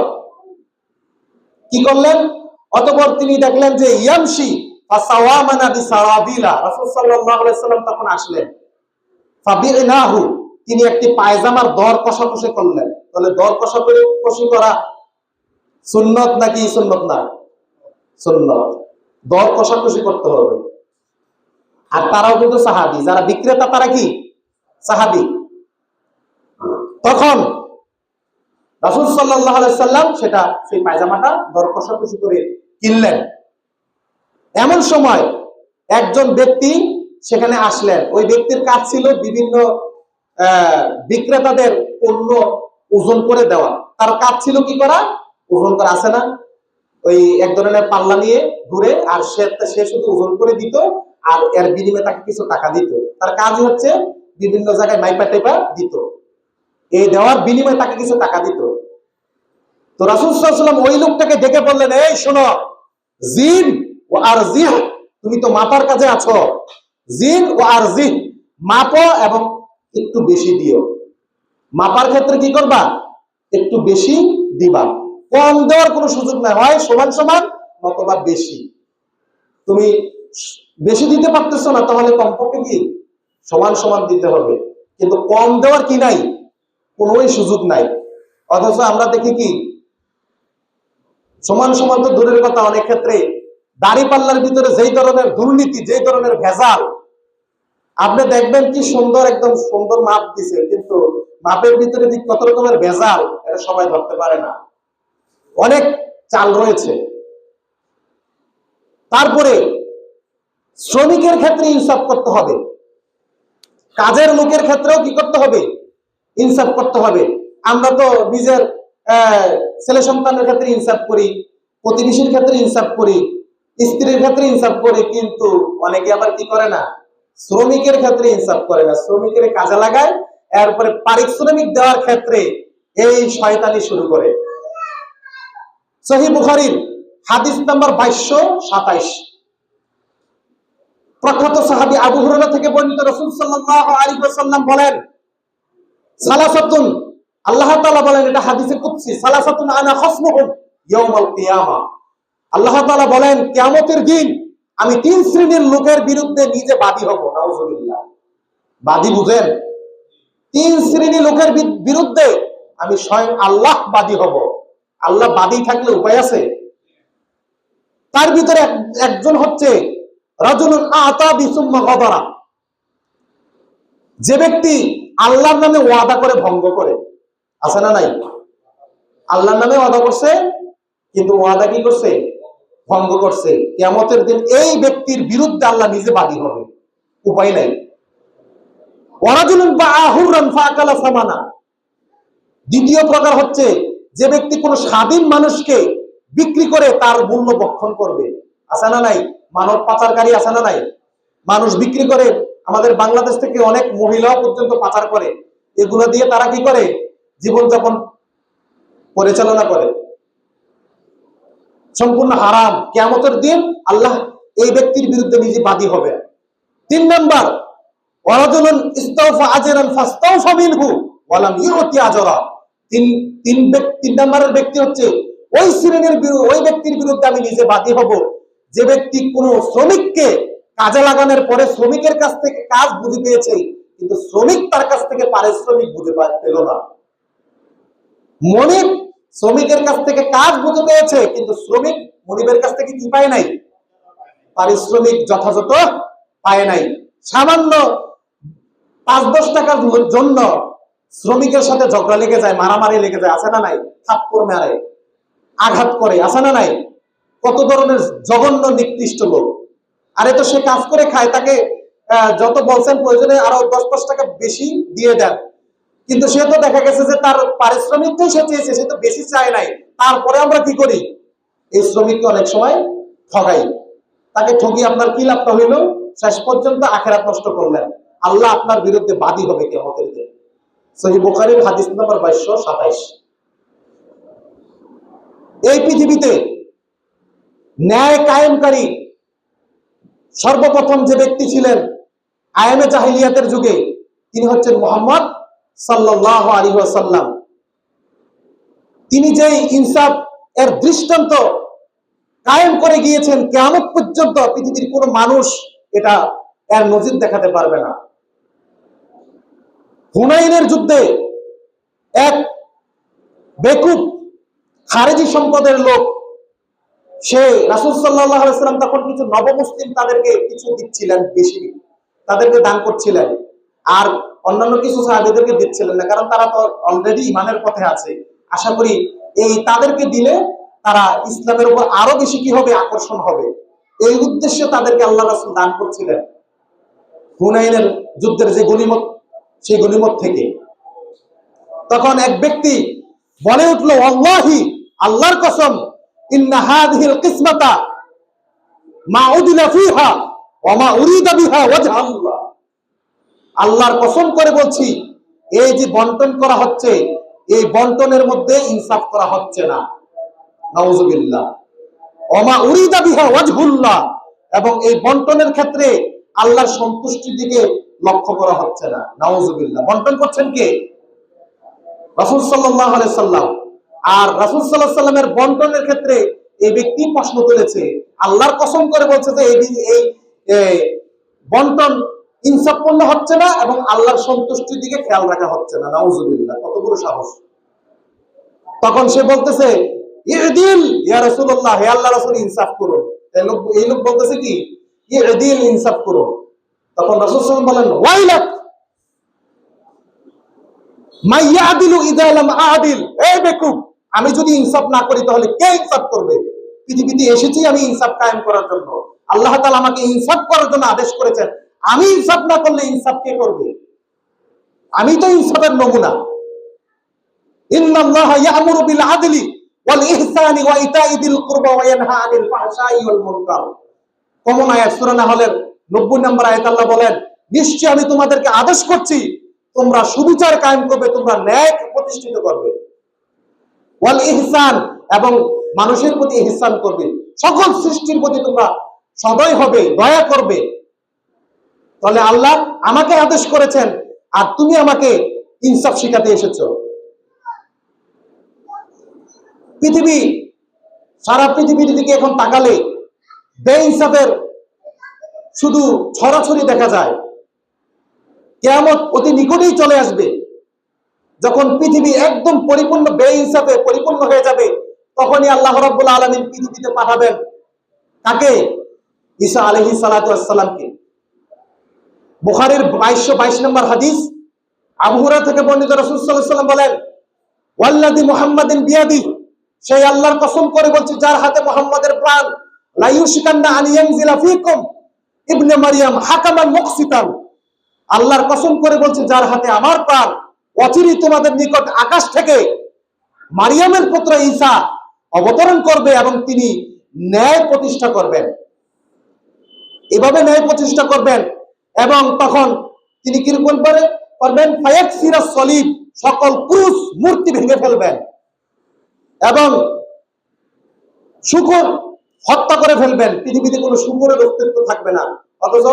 কি করলেন? অতঃপর তিনি দেখলেন যে ইয়ামশি ফাসাওয়ামানা বিসারাবিলা, রাসূল সাল্লাল্লাহু আলাইহি সাল্লাম তখন আসলেন। ফাবিনাহু, তিনি একটি পায়জামার দর কষাকষি করলেন। তাহলে দর কষাকষি করা সুন্নত নাকি সুন্নত না? সুন্নত। দর কষাকষি করতে হবে। আর তারাও কিন্তু সাহাবী, যারা বিক্রেতা তারা কি সাহাবী। তখন রাসূল সাল্লাল্লাহু আলাইহি সাল্লাম সেটা, সেই পায়জামাটা দর কষাকষি করে কিনলেন। এমন সময় একজন ব্যক্তি সেখানে আসলেন। ওই ব্যক্তির কাজ ছিল বিভিন্ন বিক্রেতাদের পণ্য ওজন করে দেওয়া। তার কাজ ছিল কি করা? ওজন করা, আছে না ওই এক ধরনের পাল্লা নিয়ে ঘুরে, আর সে শুধু ওজন করে দিত, আর এর বিনিময়ে তাকে কিছু টাকা দিত। তার কাজ হচ্ছে বিভিন্ন জায়গায় মাইপা টেপা দিত, এই দেওয়ার বিনিময়ে তাকে কিছু টাকা দিত। তো রাসূল সাল্লাল্লাহু আলাইহি ওয়াসাল্লাম ওই লোকটাকে ডেকে বললেন, এই শোনো, জিন ও আরজিহ, তুমি তো মাপার কাজে আছো, জিন ও আরজিহ, মাপো এবং একটু বেশি দিও। মাপার ক্ষেত্রে কি করবা? একটু বেশি দিবা, কম দেওয়ার কোনো সুযোগ নাই। হয় সমান সমান অথবা বেশি। তুমি বেশি দিতে পারতেছো না, তাহলে কমপক্ষে কি সমান সমান দিতে হবে, কিন্তু কম দেওয়ার কি নাই, কোনোই সুযোগ নাই। অথচ আমরা দেখি কি, সমান সমান তো দূরের কথা, অনেক ক্ষেত্রে দাড়ি পাল্লার ভিতরে যেই ধরনের দুর্নীতি, যেই ধরনের ভেজাল, আপনি দেখবেন কি সুন্দর, একদম সুন্দর মাপ দিছে, কিন্তু মাপের ভিতরে কত রকমের ভেজাল, এটা সবাই ধরতে পারে না। অনেক চাল রয়েছে। তারপরে শ্রমিকের ক্ষেত্রে ইনসাফ করতে হবে, কাজের লোকের ক্ষেত্রেও কি করতে হবে? ইনসাফ করতে হবে। আমরা তো নিজের ছেলে সন্তানের ক্ষেত্রে ইনসাফ করি, প্রতিবেশীর ক্ষেত্রে ইনসাফ করি, স্ত্রীর ক্ষেত্রে ইনসাফ করি, কিন্তু অনেকে আবার কি করে না, শ্রমিকের ক্ষেত্রে ইনসাফ করে না, শ্রমিকের কাজে লাগায়, এরপরে পারিশ্রমিক দেওয়ার ক্ষেত্রে এই শয়তানি শুরু করে। সহিহ বুখারীর হাদিস নাম্বার 2227, প্রখ্যাত সাহাবী আবু হুরায়রা থেকে বর্ণিত, রাসূল সাল্লাল্লাহু আলাইহি ওয়াসাল্লাম বলেন, সালাসাতুন, আল্লাহ তাআলা বলেন, এটা হাদিসে কুদসি, সালাসাতুন আনা খাসমুহুম ইয়াউমাল কিয়ামা, আল্লাহ তাআলা বলেন, কিয়ামতের দিন আমি 3 শ্রেণীর লোকের বিরুদ্ধে নিজে বাদী হব। নাউযুবিল্লাহ। বাদী বুঝেন? 3 শ্রেণীর লোকের বিরুদ্ধে আমি স্বয়ং আল্লাহ বাদী হব। আল্লাহ বাদী থাকলে উপায় আছে? তার ভিতরে একজন হচ্ছে রাজুলুন আতা বিসুম্মা গাদারা, যে ব্যক্তি আল্লাহর নামে ওয়াদা করে ভঙ্গ করে, আছে না নাই? আল্লাহর নামে ওয়াদা করছে কিন্তু ওয়াদা কি করছে? ভঙ্গ করছে। কিয়ামতের দিন এই ব্যক্তির বিরুদ্ধে আল্লাহ নিজে বাদী হবে, উপায় নাই। ওয়ারাজুলুন বাআ হুররান ফাআকালা সামানা, দ্বিতীয় প্রকার হচ্ছে যে ব্যক্তি কোনো স্বাধীন মানুষকে বিক্রি করে তার মূল্য বক্ষণ করবে, আছে না নাই? মানব পাচারকারী আছে না নাই? মানুষ বিক্রি করে, আমাদের বাংলাদেশ থেকে অনেক মহিলাও পর্যন্ত পাচার করে, এগুলো দিয়ে তারা কি করে? জীবনযাপন পরিচালনা করে, সম্পূর্ণ হারাম। কিয়ামতের দিন আল্লাহ এই ব্যক্তির বিরুদ্ধে নিজে বাদী হবে। 3 নাম্বার, ওয়ারাজুলুন ইস্তাওফা আজরান ফাস্তাওফা মিনহু ওয়া লাম ইউতি আজরা, তিন নাম্বারের ব্যক্তি হচ্ছে ওই শ্রেণীর ওই ব্যক্তির বিরুদ্ধে আমি নিজে বাদী হব যে ব্যক্তি কোন শ্রমিককে কাজে লাগানোর পরে শ্রমিকের কাছ থেকে কাজ বুঝে পেয়েছে কিন্তু শ্রমিক তার কাছ থেকে পারিশ্রমিক বুঝে পেল না। মনিব শ্রমিকের কাছ থেকে কাজ বুঝে পেয়েছে কিন্তু শ্রমিক মনিবের কাছ থেকে কি পায় নাই? পারিশ্রমিক যথাযথ পায় নাই। সামান্য 5-10 টাকার জন্য শ্রমিকের সাথে ঝগড়া লেগে যায়, মারামারি লেগে যায়, আছে না নাই? থাপ্পড় মারে, আঘাত করে, আছে না নাই? কত ধরনের জঘন্য নিকৃষ্ট লোক। আরে তো সে কাজ করে খায়, তাকে যত বলছেন প্রয়োজনে আরো 10-5 টাকা বেশি দিয়ে দেন, কিন্তু সে তো দেখা গেছে যে তার পারিশ্রমিকটাই সে চেয়েছে, সে তো বেশি চায় নাই। তারপরে আমরা কি করি? এই শ্রমিককে অনেক সময় ঠগাই। তাকে ঠগিয়ে আপনার কি লাভটা হইল? শেষ পর্যন্ত আখিরাত নষ্ট করলেন। আল্লাহ আপনার বিরুদ্ধে বাদী হবে কিয়ামতের দিন। সহিহ বুখারীর হাদিস নাম্বার 2227। এই পৃথিবীতে ন্যায় কায়েমকারী সর্বপ্রথম যে ব্যক্তি ছিলেন আয়ামে জাহিলিয়াতের যুগে, তিনি হচ্ছেন মুহাম্মদ সাল্লাল্লাহু আলাইহি ওয়াসাল্লাম। তিনি যে ইনসাফ এর দৃষ্টান্ত কায়েম করে গিয়েছেন, কিয়ামত পর্যন্ত পৃথিবীর কোনো মানুষ এটা এর নজির দেখাতে পারবে না। হুনাইনের যুদ্ধে এক বেকুব খারেজি সম্পদের লোক, সে রাসূল সাল্লাল্লাহু আলাইহি ওয়াসাল্লাম তখন কিছু নবমুসলিম তাদেরকে কিছু দিচ্ছিলেন, বেশি তাদেরকে দান করছিলেন, আর অন্যান্য কিছু সাহাবীদেরকে দিচ্ছিলেন না, কারণ তারা তো অলরেডি ইমানের পথে আছে। আশা করি এই তাদেরকে দিলে তারা ইসলামের উপর আরো বেশি কি হবে? আকর্ষণ হবে। এই উদ্দেশ্যে তাদেরকে আল্লাহ রাসূল দান করছিলেন হুনাইনের যুদ্ধের যে গনিমত, সেই গনিমত থেকে। তখন এক ব্যক্তি বলে উঠল, ওয়াল্লাহি, আল্লাহর কসম, ইন্না হাযিহিল কিসমাতা মা উদিলা ফিহা ওয়া মা উরিদা বিহা ওয়াজহ আল্লাহ, আল্লাহর কসম করে বলছি, এই যে বন্টন করা হচ্ছে, এই বন্টনের মধ্যে ইনসাফ করা হচ্ছে না। নাউযুবিল্লাহ। ওয়া মা উরিদা বিহা ওয়াজহুল্লাহ, এবং এই বন্টনের ক্ষেত্রে আল্লাহর সন্তুষ্টির দিকে লক্ষ্য করা হচ্ছে না। নাউযুবিল্লাহ। বন্টন করছেন কে? রাসূল সাল্লাল্লাহু আলাইহি সাল্লাম। আর রাসূল সাল্লাল্লাহু আলাইহি সাল্লামের বন্টনের ক্ষেত্রে এই ব্যক্তি প্রশ্ন তুলেছে, আল্লাহর কসম করে বলছে যে এই বন্টন ইনসাফপূর্ণ হচ্ছে না এবং আল্লাহর সন্তুষ্টির দিকে খেয়াল রাখা হচ্ছে না। নাউযুবিল্লাহ। কত বড় সাহস! তখন সে বলতেছে, ইদিল ইয়া রাসূলুল্লাহ, হে আল্লাহর রাসূল, ইনসাফ করুন। এই লোক বলতেছে কি? ইদিল, ইনসাফ করুন। তখন রাসূল সাল্লাল্লাহু আলাইহি ওয়াসাল্লাম বলেন, ওয়াইলাক মাইয়াদিলু ইযা লাম আদিল, এই বেকুব, আমি যদি ইনসাফ না করি তাহলে কে ইনসাফ করবে? পৃথিবীতে এসেছি আমি ইনসাফ কায়েম করার জন্য। আল্লাহ তাআলা আমাকে ইনসাফ করার জন্য আদেশ করেছেন। আমি ইনসাফ না করলে ইনসাফ কে করবে? আমি তো ইনসাফের নমুনা। ইন্নাল্লাহা ইয়া'মুরু বিল আদলি ওয়াল ইহসানি ওয়া ইতা'i যিল কুরবা ওয়া ইয়ানহা আনিল ফাহশাই ওয়াল মুনকার। কমন আয়াত, সূরা নাহলের 90 নম্বর আয়াত। আল্লাহ বলেন, নিশ্চয় আমি তোমাদেরকে আদেশ করছি, তোমরা সুবিচার কায়েম করবে, তোমরা ন্যায় প্রতিষ্ঠিত করবে। ওয়াল ইহসান, এবং মানুষের প্রতি ইহসান করবে, সকল সৃষ্টির প্রতি তোমরা সদয় হবে, দয়া করবে। তাহলে আল্লাহ আমাকে আদেশ করেছেন আর তুমি আমাকে ইনসাফ শিখাতে এসেছো। সারা পৃথিবীর দিকে এখন তাকালে বেইনসাফের শুধু ছড়াছড়ি দেখা যায়। কিয়ামত অতি নিকটেই চলে আসবে। যখন পৃথিবী একদম পরিপূর্ণ বেইনসাফে পরিপূর্ণ হয়ে যাবে, তখনই আল্লাহ রাব্বুল আলামিন পৃথিবীতে পাঠাবেন কাকে? ঈসা আলাইহিস সালাতু ওয়াস সালামকে। বুখারীর 2222 নম্বর হাদিস, আবু হুরায়রা থেকে বর্ণিত, রাসূল সাল্লাল্লাহু আলাইহি ওয়াসাল্লাম বলেন, ওয়াল্লাযী মুহাম্মাদিন বিয়াদিহি, সেই আল্লাহর কসম করে বলছি যার হাতে মুহাম্মাদের প্রাণ, লা ইউশিকান্না আন ইয়ানজিলা ফীকুম ইবনে মারইয়াম হাকামান মুকসিতান, আল্লাহর কসম করে বলছি যার হাতে আমার প্রাণ, অচিরেই তোমাদের নিকট আকাশ থেকে মারিয়ামের পুত্র ঈসা অবতরণ করবে এবং তিনি ন্যায় প্রতিষ্ঠা করবেন। এভাবে ন্যায় প্রতিষ্ঠা করবেন এবং তখন তিনি কিরকম করবেন, ফায়াকসিরাস সলিব, সকল ক্রুশ মূর্তি ভেঙে ফেলবেন এবং শূকর হত্যা করে ফেলবেন। পৃথিবীতে কোনো শূকরের অস্তিত্ব থাকবে না। অথচ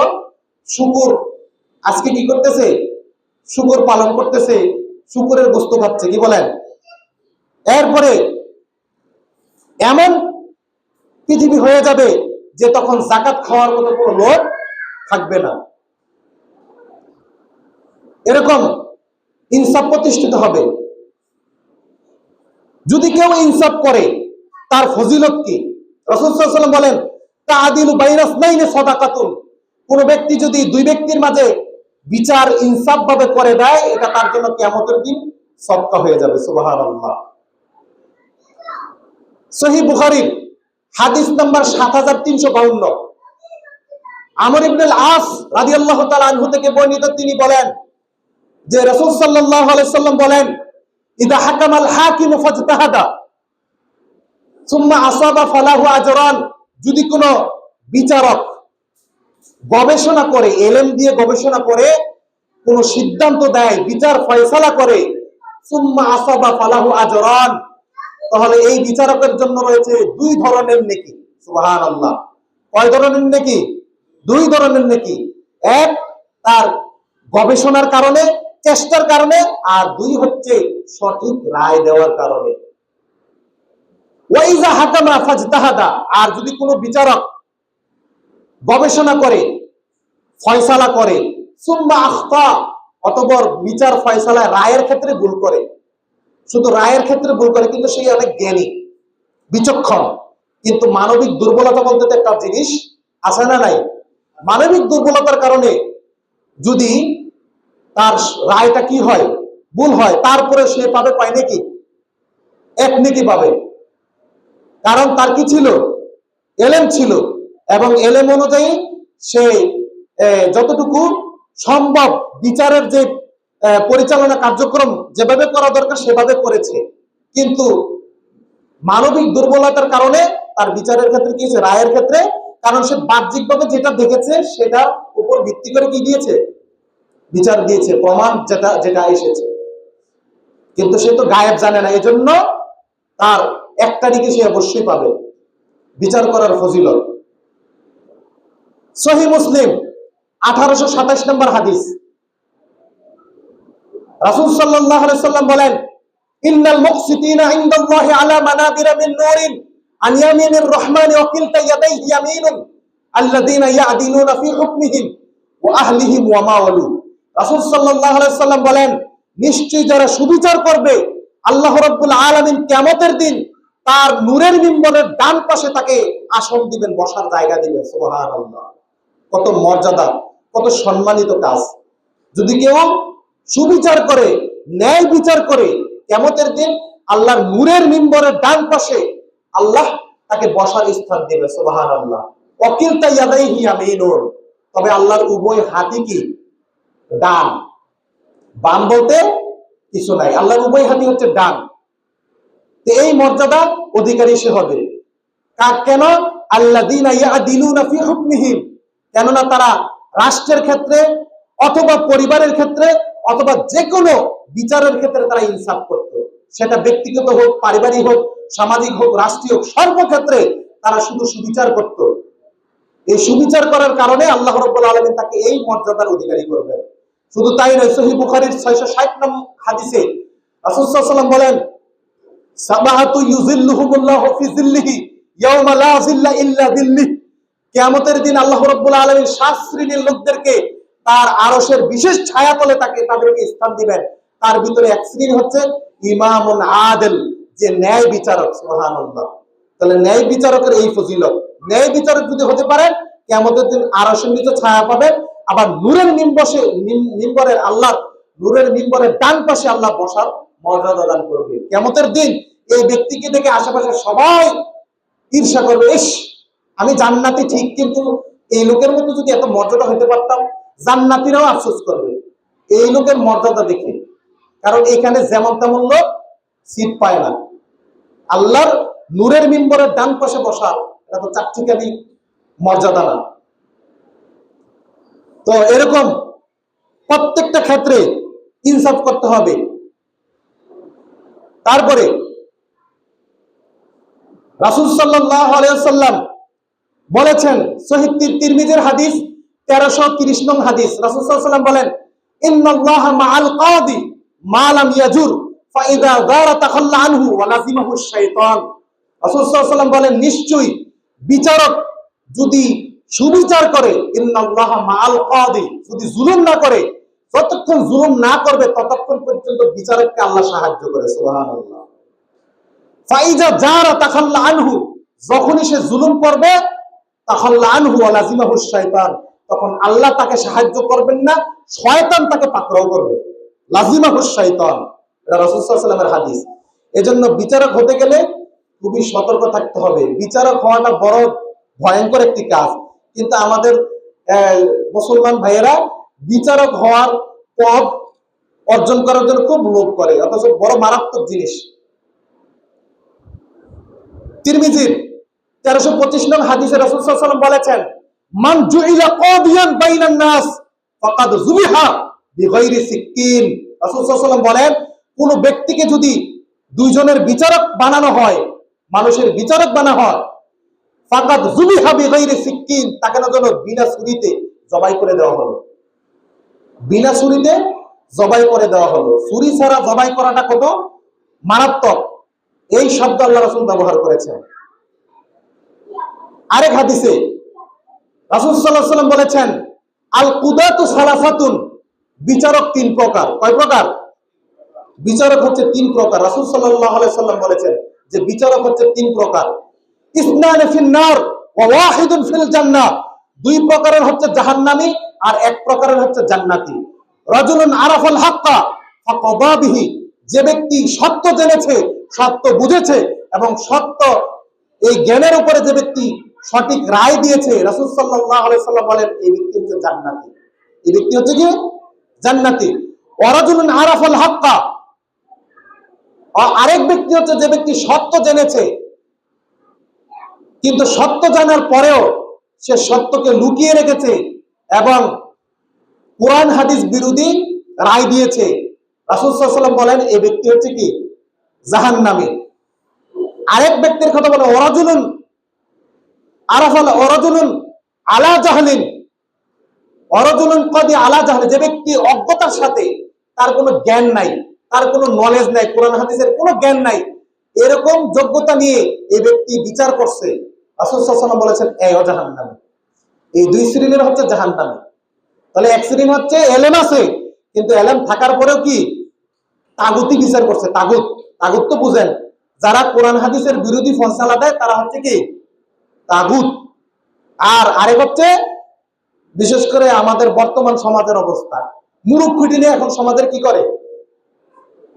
শূকর আজকে কি করতেছে, শূকর পালন করতেছে, শূকরের গোশত খাচ্ছে, কি বলেন? এরপরে এমন পৃথিবী হয়ে যাবে যে তখন যাকাত খাওয়ার মতো কোনো লোক থাকবে না। এরকম ইনসাফ প্রতিষ্ঠিত হবে। যদি কেউ ইনসাফ করে তার ফজিলত কি? রাসূল সাল্লাল্লাহু আলাইহি ওয়াসাল্লাম বলেন, তাআদিলু বাইনা ইসনাইনি সাদাকাতুন, কোন ব্যক্তি যদি দুই ব্যক্তির মাঝে বিচার ইনসাফ ভাবে করে দেয়, এটা তার জন্য কিয়ামতের দিন সদকা হয়ে যাবে। সুবহানাল্লাহ। সহিহ বুখারী হাদিস নাম্বার 7352, আমর ইবনে আল-আস রাদিয়াল্লাহু তাআলা আনহু থেকে বর্ণিত, তিনি বলেন যে রাসূল সাল্লাল্লাহু আলাইহি ওয়াসাল্লাম বলেন, ইদা হাকামাল হাকিমু ফাজতাহাদা সুম্মা আসাবা ফালাহু আজরান, যদি কোনো বিচারক গবেষণা করে, এলেম দিয়ে গবেষণা করে কোন সিদ্ধান্ত দেয়, বিচার ফয়সালা করে, সুম্মা আসাবা ফালাহু আজরান, তাহলে এই বিচারকের জন্য রয়েছে দুই ধরনের নেকি। সুবহানাল্লাহ। কয় ধরনের নেকি? দুই ধরনের নেকি। এক, তার গবেষণার কারণে, চেষ্টার কারণে, আর দুই হচ্ছে সঠিক রায় দেওয়ার কারণে। ওয়াইজা হাকামা ফাজতাহাদা, আর যদি কোনো বিচারক গবেষণা করে, ফয়সালা করে, সুম্মা আখতা, অতঃপর বিচার ফয়সালা রায়ের ক্ষেত্রে ভুল করে, শুধু রায়ের ক্ষেত্রে ভুল করে, কিন্তু সেই অনেক জ্ঞানী বিচক্ষণ, কিন্তু মানবিক দুর্বলতা বলতে তো একটা জিনিস আছে না নাই? মানবিক দুর্বলতার কারণে যদি তার রায়টা কি হয়, ভুল হয়, তারপরে সে পাবে কয় নেকি? এক নেকি পাবে। কারণ তার কি ছিল? এলেম ছিল, এবং এলেম অনুযায়ী সে যতটুকু সম্ভব বিচারের যে পরিচালনা কার্যক্রম যেভাবে করা দরকার সেভাবে করেছে। কিন্তু মানবিক দুর্বলতার কারণে তার বিচারের ক্ষেত্রে কি হয়েছে, রায়ের ক্ষেত্রে, কারণ সে বাহ্যিকভাবে যেটা দেখেছে সেটার উপর ভিত্তি করে কি দিয়েছে, বিচার দিয়েছে, প্রমাণ যেটা যেটা এসেছে, কিন্তু সে তো গায়েব জানে না, এজন্য তার একটা দিকে সে অবশ্যই পাবে বিচার করার ফজিলত। সহিহ মুসলিম 1827 নম্বর হাদিস, রাসূল সাল্লাল্লাহু আলাইহি ওয়াসাল্লাম বলেন, ইন্নাল মুকসিতিনা ইনদাল্লাহি আলা মানাবিরা মিন নূরিন আন ইয়ামিনির রহমানি ওয়া কিলতা ইয়াদাইহি ইয়ামিনুন আল্লাযীনা ইয়াদিলুনা ফি হুকমিহিম ওয়া আহলিহিম ওয়া মা ওয়ালু। রাসূল সাল্লাল্লাহু আলাইহি ওয়াসাল্লাম বলেন, নিশ্চয়ই যারা সুবিচার করবে, আল্লাহ রাব্বুল আলামিন কিয়ামতের দিন তার নূরের মিম্বরের ডান পাশে তাকে আসন দিবেন, বসার জায়গা দিবেন। সুবহানাল্লাহ। কত মর্যাদা, কত সম্মানিত কাজ। যদি কেউ সুবিচার করে, ন্যায় বিচার করে, কিয়ামতের দিন আল্লাহর নূরের মিম্বরের ডান পাশে আল্লাহ তাকে বসার স্থান দেবে। সুবহানাল্লাহ। ওয়াকিলতা ইয়াদাইহি ইয়ামিনুন, তবে আল্লাহর উভয় হাতই কি? ডান। বাম বলতে কিছু নাই, আল্লাহর উভয় হাতই হচ্ছে ডান। এই মর্যাদা অধিকারী সে হবে। কেন? আল্লাযীনা ইয়াদিলুনা ফি হুকমিহিম, কেননা তারা রাষ্ট্রের ক্ষেত্রে অথবা পরিবারের ক্ষেত্রে অথবা যে কোনো বিচারের ক্ষেত্রে তারা ইনসাফ করত, সেটা ব্যক্তিগত হোক, পারিবারিক হোক, সামাজিক হোক, রাষ্ট্রীয় হোক, সর্বক্ষেত্রে তারা শুধু সুবিচার করত। এই সুবিচার করার কারণে আল্লাহ রাব্বুল আলামিন তাকে এই মর্যাদার অধিকারী করবেন। শুধু তাই নয়, সহিহ বুখারীর 660 নম্বর হাদিসে রাসূল সাল্লাল্লাহু আলাইহি ওয়াসাল্লাম বলেন, সাবাহাতু ইউযিল্লুহুমুল্লাহু ফি যিল্লিহি ইয়াওমা লা যিল্লা ইল্লা যিল্লিহি, কিয়ামতের দিন আল্লাহ রাব্বুল আলামিন 7 শ্রেণীর লোকদেরকে তার আরশের বিশেষ ছায়াতলে তাদেরকে স্থান দিবেন। তার ভিতরে এক শ্রেণী হচ্ছে ইমামুন আদিল, যে ন্যায় বিচারক। সুবহানাল্লাহ। তাহলে ন্যায় বিচারকের এই ফজিলত, ন্যায় বিচারক যদি হতে পারেন কিয়ামতের দিন আরশের নিচে ছায়া পাবেন। আবার নূরের মিম্বরের আল্লাহ নূরের মিম্বরের ডান পাশে আল্লাহ বসার মর্যাদা দান করবে। কিয়ামতের দিন এই ব্যক্তিকে দেখে আশেপাশে সবাই ঈর্ষা করবে, ইস আমি জান্নাতি ঠিক, কিন্তু এই লোকের মতো যদি এত মর্যাদা হইতে পারতাম। জান্নাতীরাও আফসোস করবে এই লোকের মর্যাদা দেখে, কারণ এখানে যেমন তেমন লোক সিট পায় না। আল্লাহর নূরের মিম্বরের ডান পাশে বসা এটা তো চাকচিকানি মর্যাদা না। তো এরকম প্রত্যেকটা ক্ষেত্রে ইনসাফ করতে হবে। তারপরে রাসূল সাল্লাল্লাহু আলাইহি ওয়াসাল্লাম বলেছেন, সহিহ তিরমিজির হাদিস 1330 নং হাদিস, রাসূল সাল্লাল্লাহু আলাইহি ওয়াসাল্লাম বলেন, ইন্নাল্লাহা মাআল কাদি মা লাম ইয়াজুর ফাইদা যারা তাখাল্লা আনহু ওয়া লাযিমাহু শাইতান। রাসূল সাল্লাল্লাহু আলাইহি ওয়াসাল্লাম বলেন, নিশ্চয়ই বিচারক যদি সুবিচার করে, ইন্নাল্লাহা মাআল কাদি, যদি জুলুম না করে, যতক্ষণ জুলুম না করবে ততক্ষণ পর্যন্ত বিচারককে আল্লাহ সাহায্য করে। সুবহানাল্লাহ। ফাইদা যারা তাখাল্লা আনহু, যখনই সে জুলুম করবে, তাখাল্লা আনহু ওয়া লাযিমাহু শাইতান, তখন আল্লাহ তাকে সাহায্য করবেন না, শয়তান তাকে পাকড়াও করবে। লাযিমাহু শাইতান, এটা রাসূল সাল্লাল্লাহু আলাইহি ওয়াসাল্লামের হাদিস। এজন্য বিচারক হতে গেলে খুবই সতর্ক থাকতে হবে। বিচারক হওয়াটা বড় ভয়ঙ্কর একটি কাজ, কিন্তু আমাদের মুসলমান ভাইয়েরা বিচারক হওয়ার পদ অর্জন করার জন্য খুব লোভ করে, অথচ বড় মারাত্মক জিনিস। তিরমিজির 1325 নং হাদিসে রাসূল সাল্লাল্লাহু আলাইহি ওয়াসাল্লাম বলেছেন, মান জুইলা কাদিয়ান বাইনান নাস ফাকাদ যুবিহা বিগাইরি সিকিন। রাসূল সাল্লাল্লাহু আলাইহি ওয়াসাল্লাম বলেন, কোন ব্যক্তিকে যদি দুইজনের বিচারক বানানো হয়, মানুষের বিচারক বানানো হয়, ফাকাদ যুবিহা বিগাইরি সিকিন, তাকে না যেন বিনা ছুরিতে জবাই করে দেওয়া হলো। বিনা ছুরিতে জবাই করে দেওয়া হলো। ছুরি ছাড়া জবাই করাটা কত মারাত্মক, এই শব্দ আল্লাহ রাসূল ব্যবহার করেছেন। আরেক হাদিসে রাসূল সাল্লাল্লাহু আলাইহি ওয়াসাল্লাম বলেছেন, আল কুদাতু সালাসাতুন, বিচারক তিন প্রকার। কয় প্রকার? বিচারক হচ্ছে তিন প্রকার। রাসূল সাল্লাল্লাহু আলাইহি ওয়াসাল্লাম বলেছেন যে বিচারক হচ্ছে তিন প্রকার। ইসনানে ফিন নার ওয়া ওয়াহিদুন ফিল জান্নাহ, দুই প্রকারের হচ্ছে জাহান্নামী আর এক প্রকারের হচ্ছে জান্নাতি। রাজুলুন আরাফাল হাক্কা ফাকাদা বিহি, যে ব্যক্তি সত্য জেনেছে, সত্য বুঝেছে এবং সত্য এই জ্ঞানের উপরে যে ব্যক্তি সঠিক রায় দিয়েছে, রাসূল সাল্লাল্লাহু আলাইহি ওয়াসাল্লাম বলেন এই ব্যক্তি হচ্ছে জান্নাতি। এই ব্যক্তি হচ্ছে কি? জান্নাতি। ওয়া রাজুলুন আরাফাল হাক্কা, আরেক ব্যক্তি হচ্ছে যে ব্যক্তি সত্য জেনেছে, কিন্তু সত্য জানার পরেও সে সত্যকে লুকিয়ে রেখেছে এবং কোরআন হাদিস বিরোধী রায় দিয়েছে। রাসূল সাল্লাল্লাহু আলাইহি ওয়াসাল্লাম বলেন এই ব্যক্তি হচ্ছে কি? জাহান্নামী। আরেক ব্যক্তির কথা বলে ওরাজুলুন আরাফাল ওরাজুলুন আলা জাহলিন, ওরাজুলুন কদি আলা জাহলি, যে ব্যক্তি অজ্ঞতার সাথে, তার কোনো জ্ঞান নাই, তার কোনো নলেজ নাই, কোরআন হাদিসের কোনো জ্ঞান নাই, এরকম যোগ্যতা নিয়ে এই ব্যক্তি বিচার করছে, রাসূল সাল্লাল্লাহু আলাইহি ওয়াসাল্লাম বলেছেন এই জাহান্নামী। এই দুই শ্রেণীর হচ্ছে জাহান্নামী। তাহলে এক শ্রেণী হচ্ছে এলেম আছে, কিন্তু এলেম থাকার পরেও কি তাগুতি বিচার করছে। তাগুত, তাগুত তো বুঝেন, যারা কোরআন হাদিসের বিরোধী ফয়সালা দেয় তারা হচ্ছে কি? তাগুত। আর আরেক হচ্ছে, বিশেষ করে আমাদের বর্তমান সমাজের অবস্থা, মুরুক্ষুটি নিয়ে এখন সমাজের কি করে,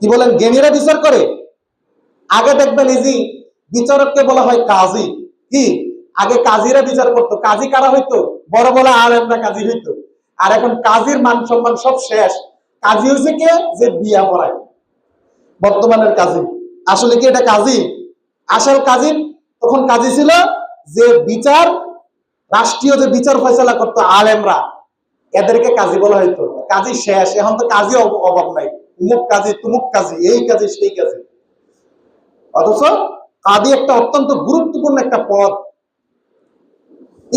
কি বলেন, জ্ঞানীরা বিচার করে। আগে দেখবেন এই যে বিচারককে বলা হয় কাজী, কি আগে কাজীরা বিচার করতো। কাজী কারা হইতো? বড় বড় আলেমরা কাজী হইতো। আর এখন কাজীর মান সম্মান সব শেষ। কাজী হয়েছে কে? যে বিয়া পড়ায়। বর্তমানের কাজী আসলে কি এটা কাজী? আসল কাজী তখন কাজী ছিল যে বিচার, রাষ্ট্রীয় যে বিচার ফয়সালা করতো আলেমরা, এদেরকে কাজী বলা হইতো। কাজী শেষ, এখন তো কাজী অভাব নাই, উমুক কাজী তুমুক কাজী, এই কাজী সেই কাজী। অথচ কাজী একটা অত্যন্ত গুরুত্বপূর্ণ একটা পদ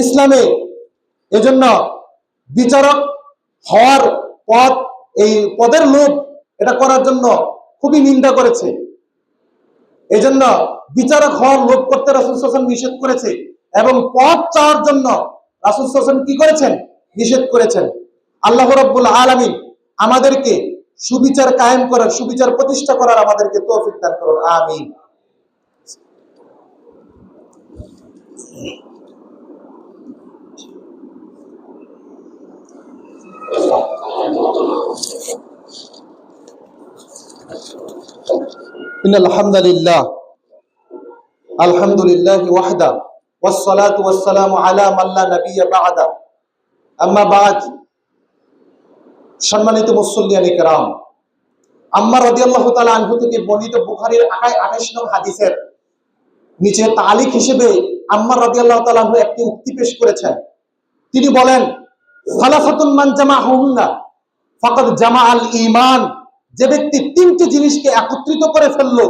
ইসলামে। এজন্য বিচারক হওয়ার পদ, এই পদের লোভ এটা করার জন্য খুবই নিন্দা করেছে। এজন্য বিচারক হওয়ার লোভ করতে রাসূল সাল্লাল্লাহু আলাইহি ওয়াসাল্লাম নিষেধ করেছে, এবং পদ চাওয়ার জন্য রাসূল সাল্লাল্লাহু আলাইহি ওয়াসাল্লাম কি করেছেন? নিষেধ করেছেন। আল্লাহ রাব্বুল আলামিন আমাদেরকে সুবিচার কায়েম করার, সুবিচার প্রতিষ্ঠা করার আমাদেরকে তৌফিক দান করুন। আমিন। ইন্নাল হামদুলিল্লাহ আলহামদুলিল্লাহি ওয়াহদা ওয়াসসালাতু ওয়াসসালামু আলা মান লা নাবিয়্যা বা'দা আম্মা বা'দ। সম্মানিত মুসল্লিয়ান কিরাম, আম্মার রাদিয়াল্লাহু তাআলা আনহু থেকে বর্ণিত বুখারীর 28 নং হাদিসের নিচে তালিক হিসেবে আম্মার রাদিয়াল্লাহু তাআলা আনহু একটি উক্তি পেশ করেছেন। তিনি বলেন, সালাসাতুন মান জামাহুন্না ফাকাদ জামাআল ঈমান। যে ব্যক্তি তিনটি জিনিসকে একত্রিত করে ফেললো,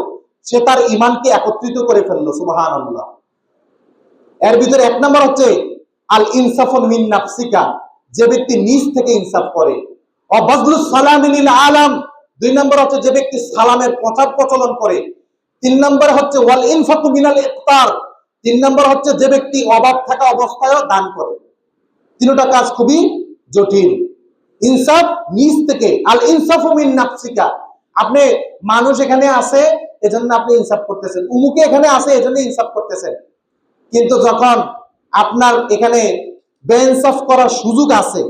সে তার ঈমানকে একত্রিত করে ফেললো। সুবহানাল্লাহ। এর ভিতরে এক নম্বর হচ্ছে আল ইনসাফু মিন নাফসিকা, যে ব্যক্তি নিজ থেকে ইনসাফ করে। ওয়া বাযলুস সালামি লিল আলাম, দুই নম্বর হচ্ছে যে ব্যক্তি সালামের প্রচার প্রচলন করে। তিন নম্বর হচ্ছে ওয়াল ইনফাকু মিনাল ইফতার, তিন নম্বর হচ্ছে যে ব্যক্তি অভাব থাকা অবস্থায়ও দান করে। তিনটা কাজ খুবই জটিল। ইনসাফ নিজ থেকে, আল ইনসাফু মিন নাফসিকা, আপনি মানুষ এখানে আছে এজন্য আপনি ইনসাফ করতেছেন, উমুকে এখানে আছে এজন্য ইনসাফ করতেছেন। কিন্তু যখন আপনার এখানে বেইনসাফ করার সুযোগ আছে,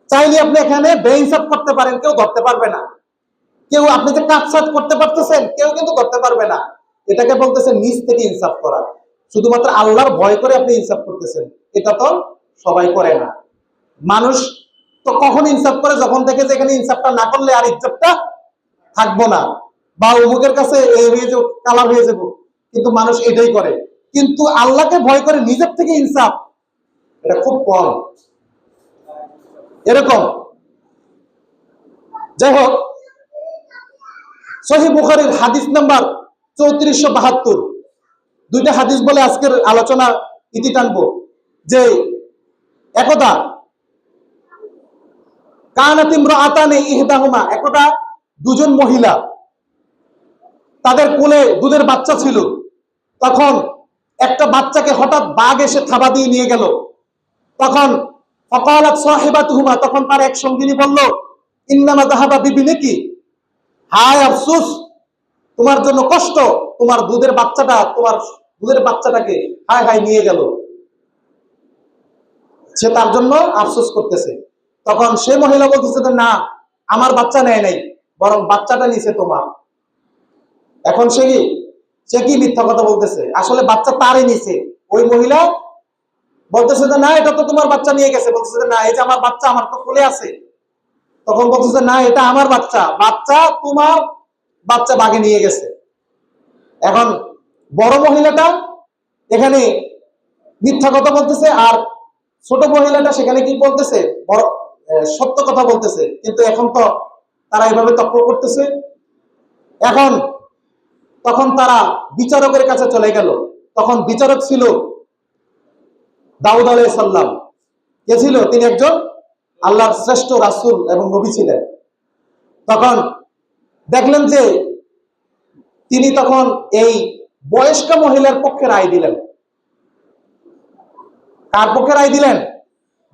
চাইলে আপনি এখানে বেইনসাফ করতে পারেন, কেউ ধরতে পারবে না। কেউ আপনি যে কাটছাট করতে পারতেছেন, কেউ কিন্তু ধরতে পারবে না। এটাকে বলতেছেন নিজ থেকে ইনসাফ করা। শুধুমাত্র আল্লাহর ভয় করে আপনি ইনসাফ করতেছেন, এটা তো সবাই করে না। মানুষ তো কখন ইনসাফ করে, যখন দেখে যে এখানে ইনসাফটা না করলে আর ইজ্জতটা থাকবো না, বা অমুকের কাছে এই হয়ে যাবো, কালার হয়ে যাবো। কিন্তু মানুষ এটাই করে, কিন্তু আল্লাহকে ভয় করে নিজের থেকে ইনসাফ, এটা খুব কম। এরকম যাই হোক, সহিহ বুখারীর হাদিস নাম্বার 3472, দুইটা হাদিস বলে আজকের আলোচনা ইতি টানবো। যে একদা কানাত ইমরাআতানি ইহদাহুমা, একদা দুজন মহিলা, তাদের কোলে দুধের বাচ্চা ছিল। তখন একটা বাচ্চাকে হঠাৎ বাঘ এসে থাবা দিয়ে নিয়ে গেল। তখন ফাকালাত সাহিবাতুহুমা, তখন তার এক সঙ্গিনী বলল, ইন্নামা যাহাবা বিবিনিকি, হায় আফসোস, তোমার জন্য কষ্ট, তোমার দুধের বাচ্চাটাকে হায় হায় নিয়ে গেল। সে তার জন্য আফসোস করতেছে। তখন সে মহিলা বলতেছে, না, আমার বাচ্চা নেয় নাই, বরং বাচ্চাটা নিছে তোমার। এখন সে কি মিথ্যা কথা বলতেছে, আসলে বাচ্চা তারই নিছে। ওই মহিলা বলতেছে যে না, এটা তো তোমার বাচ্চা নিয়ে গেছে। বলতেছে না, এই যে আমার বাচ্চা, আমার তো কোলে আছে। তখন বলতেছে না, এটা আমার বাচ্চা, তোমার বাচ্চা বাগে নিয়ে গেছে। এখন বড় মহিলাটা এখানে মিথ্যা কথা বলতেছে, আর ছোট মহিলাটা সেখানে কি বলতেছে, বড় সত্য কথা বলতেছে। কিন্তু এখন তো তারা এভাবে তর্ক করতেছে। তখন তারা বিচারকের কাছে চলে গেল। তখন বিচারক ছিল দাউদ আলাইহিস সালাম। কে ছিল? তিনি একজন আল্লাহর শ্রেষ্ঠ রাসূল এবং নবী ছিলেন। তখন দেখলেন যে তিনি তখন এই বয়স্কা মহিলার পক্ষে রায় দিলেন। কার পক্ষে রায় দিলেন?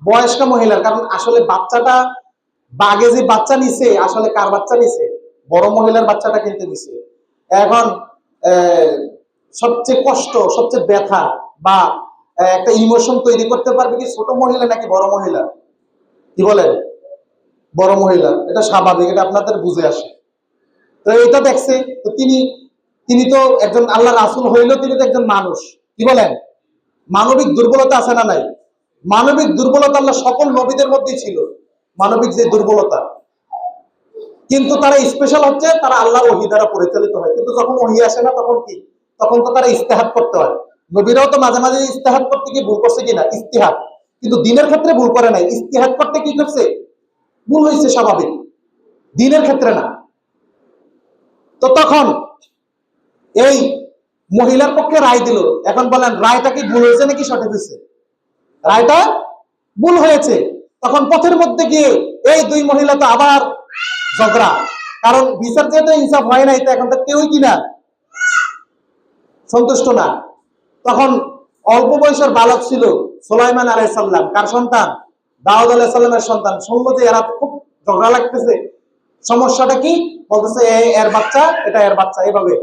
বয়স্কা মহিলার। কারণ আসলে বাচ্চাটা, বাগে যে বাচ্চা নিছে, আসলে কার বাচ্চা নিছে? বড় মহিলার বাচ্চাটা কিন্তু নিছে। এখন সবচেয়ে কষ্ট, সবচেয়ে ব্যথা বা একটা ইমোশন তৈরি করতে পারবে কি ছোট মহিলা নাকি বড় মহিলা? কি বলেন? বড় মহিলা। এটা স্বাভাবিক, এটা আপনাদের বুঝে আসে। তো এটা দেখছে, তো তিনি তো একজন আল্লাহ রাসূল হইলেও তিনি তো একজন মানুষ। কি বলেন? মানবিক দুর্বলতা আছে না নাই? মানবিক দুর্বলতা আল্লাহ সকল নবীদের মধ্যেই ছিল, মানবিক যে দুর্বলতা। কিন্তু তারা স্পেশাল হচ্ছে, তারা আল্লাহর ওহী দ্বারা পরিচালিত হয়। কিন্তু যখন ওহী আসে না, তখন কি? তখন তো তারা ইজতিহাদ করতে হয়। নবীরাও তো মাঝে মাঝে ইজতিহাদ করতে গিয়ে ভুল করছে কিনা? ইজতিহাদ। কিন্তু দিনের ক্ষেত্রে ভুল করে নাই, ইজতিহাদ করতে কি করছে? ভুল হয়েছে, স্বাভাবিক, দিনের ক্ষেত্রে না। তো তখন এই মহিলার পক্ষে রায় দিল। এখন বলেন, রায়টা কি ভুল হয়েছে নাকি সঠিক হয়েছে? রায়টা ভুল হয়েছে। তখন পথের মধ্যে গিয়ে এই দুই মহিলা তো আবার ঝগড়া। কারণ বিচার যেহেতু ইনসাফ হয় নাই, তো এখন তো কেউই কিনা সন্তুষ্ট না। তখন অল্প বয়সের বালক ছিল সুলাইমান আলাইহিস সালাম। কার সন্তান? দাউদ আলাইহিস সালামের সন্তান। শুনলো যে এরা খুব ঝগড়া লাগতেছে, সমস্যাটা কি? বলতেছে এর বাচ্চা, এটা এর বাচ্চা, এভাবে।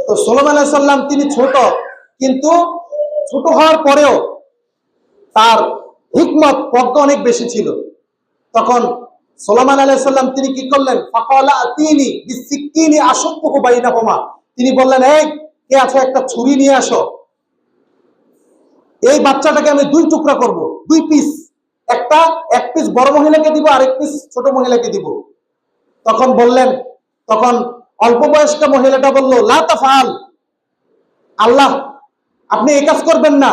তো সুলাইমান আলাইহিস সালাম তিনি ছোট, কিন্তু ছোট হওয়ার পরেও তার হিকমত, প্রজ্ঞা অনেক বেশি ছিল। তখন সুলাইমান আলাইহিস সালাম তিনি কি করলেন? ফাকালা আতিনি বিসিকিনি আশুকুহু বাইনাহুমা, তিনি বললেন, এই কে আছে, একটা ছুরি নিয়ে আসো, এই বাচ্চাটাকে আমি দুই টুকরা করব, দুই পিস, এক পিস বড় মহিলাকে দিব, আরেক পিস ছোট মহিলাকে দিব। তখন অল্প বয়স্ক মহিলাটা বলল, লা তাফআল, আল্লাহ আপনি এই কাজ করবেন না,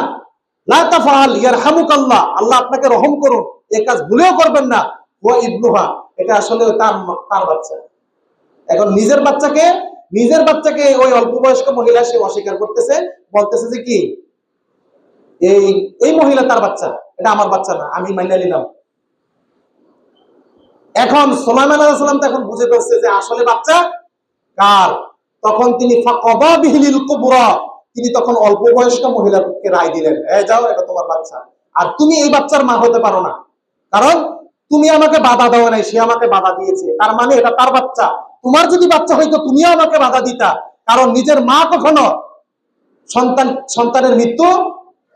লা তাফআল ইয়ারহামুকাল্লাহ, আল্লাহ আপনাকে রহম করুন, এই কাজ ভুলেও করবেন না, ওয়া ইবনুহা, এটা আসলে তার বাচ্চা। এখন নিজের বাচ্চাকে ওই অল্প বয়স্ক মহিলা সে অস্বীকার করতেছে, বলতেছে যে কি এই মহিলা তার বাচ্চা, এটা আমার বাচ্চা না, আমি মাইনা নিলাম। এখন সুলাইমান আলাইহিস সালাম তো এখন বুঝে ফেলছে যে আসলে বাচ্চা কার। তখন তিনি ফাকাদা বিহিল কুবরা, তিনি তখন অল্প বয়স্ক মহিলাকে রায় দিলেন, যাও, এটা তোমার বাচ্চা, আর তুমি এই বাচ্চার মা হতে পারো না, কারণ তুমি আমাকে বাধা দাও নাই, সে আমাকে বাধা দিয়েছে, তার মানে এটা তার বাচ্চা। তোমার যদি বাচ্চা হইতো তুমিও আমাকে বাধা দিতা, কারণ নিজের মা কখনো সন্তানের মৃত্যু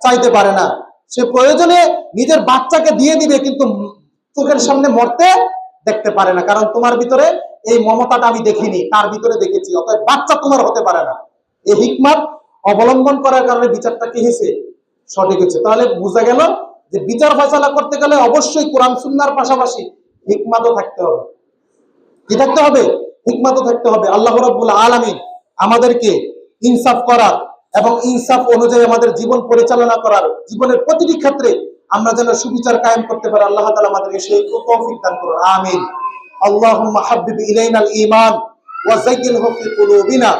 চাইতে পারে না, সে প্রয়োজনে নিজের বাচ্চাকে দিয়ে দিবে, কিন্তু চোখের সামনে মরতে দেখতে পারে না, কারণ তোমার ভিতরে এই মমতাটা আমি দেখিনি, তার ভিতরে দেখেছি, অতএব বাচ্চা তোমার হতে পারে না। এই হিকমত অবলম্বন করার কারণে বিচারটা কি হয়েছে? সঠিক হয়েছে। তাহলে বোঝা গেল যে বিচার ফয়সালা করতে গেলে অবশ্যই কোরআন সুন্নাহর পাশাপাশি হিকমতও থাকতে হবে। কি থাকতে হবে? হিকমতও থাকতে হবে। আল্লাহ রাব্বুল আলামিন আমাদেরকে ইনসাফ করার এবং ইনসাফ অনুযায়ী আমাদের জীবন পরিচালনা করার, জীবনের প্রতিটি ক্ষেত্রে আমরা যেন সুবিচার কায়েম করতে পারি, আল্লাহ তাআলা আমাদেরকে সেই তৌফিক দান করুন। আমিন। আল্লাহুম্মা হাব্বিব ইলাইনাল ঈমান ওয়া যায়্যিনহু ফি কুলুবিনা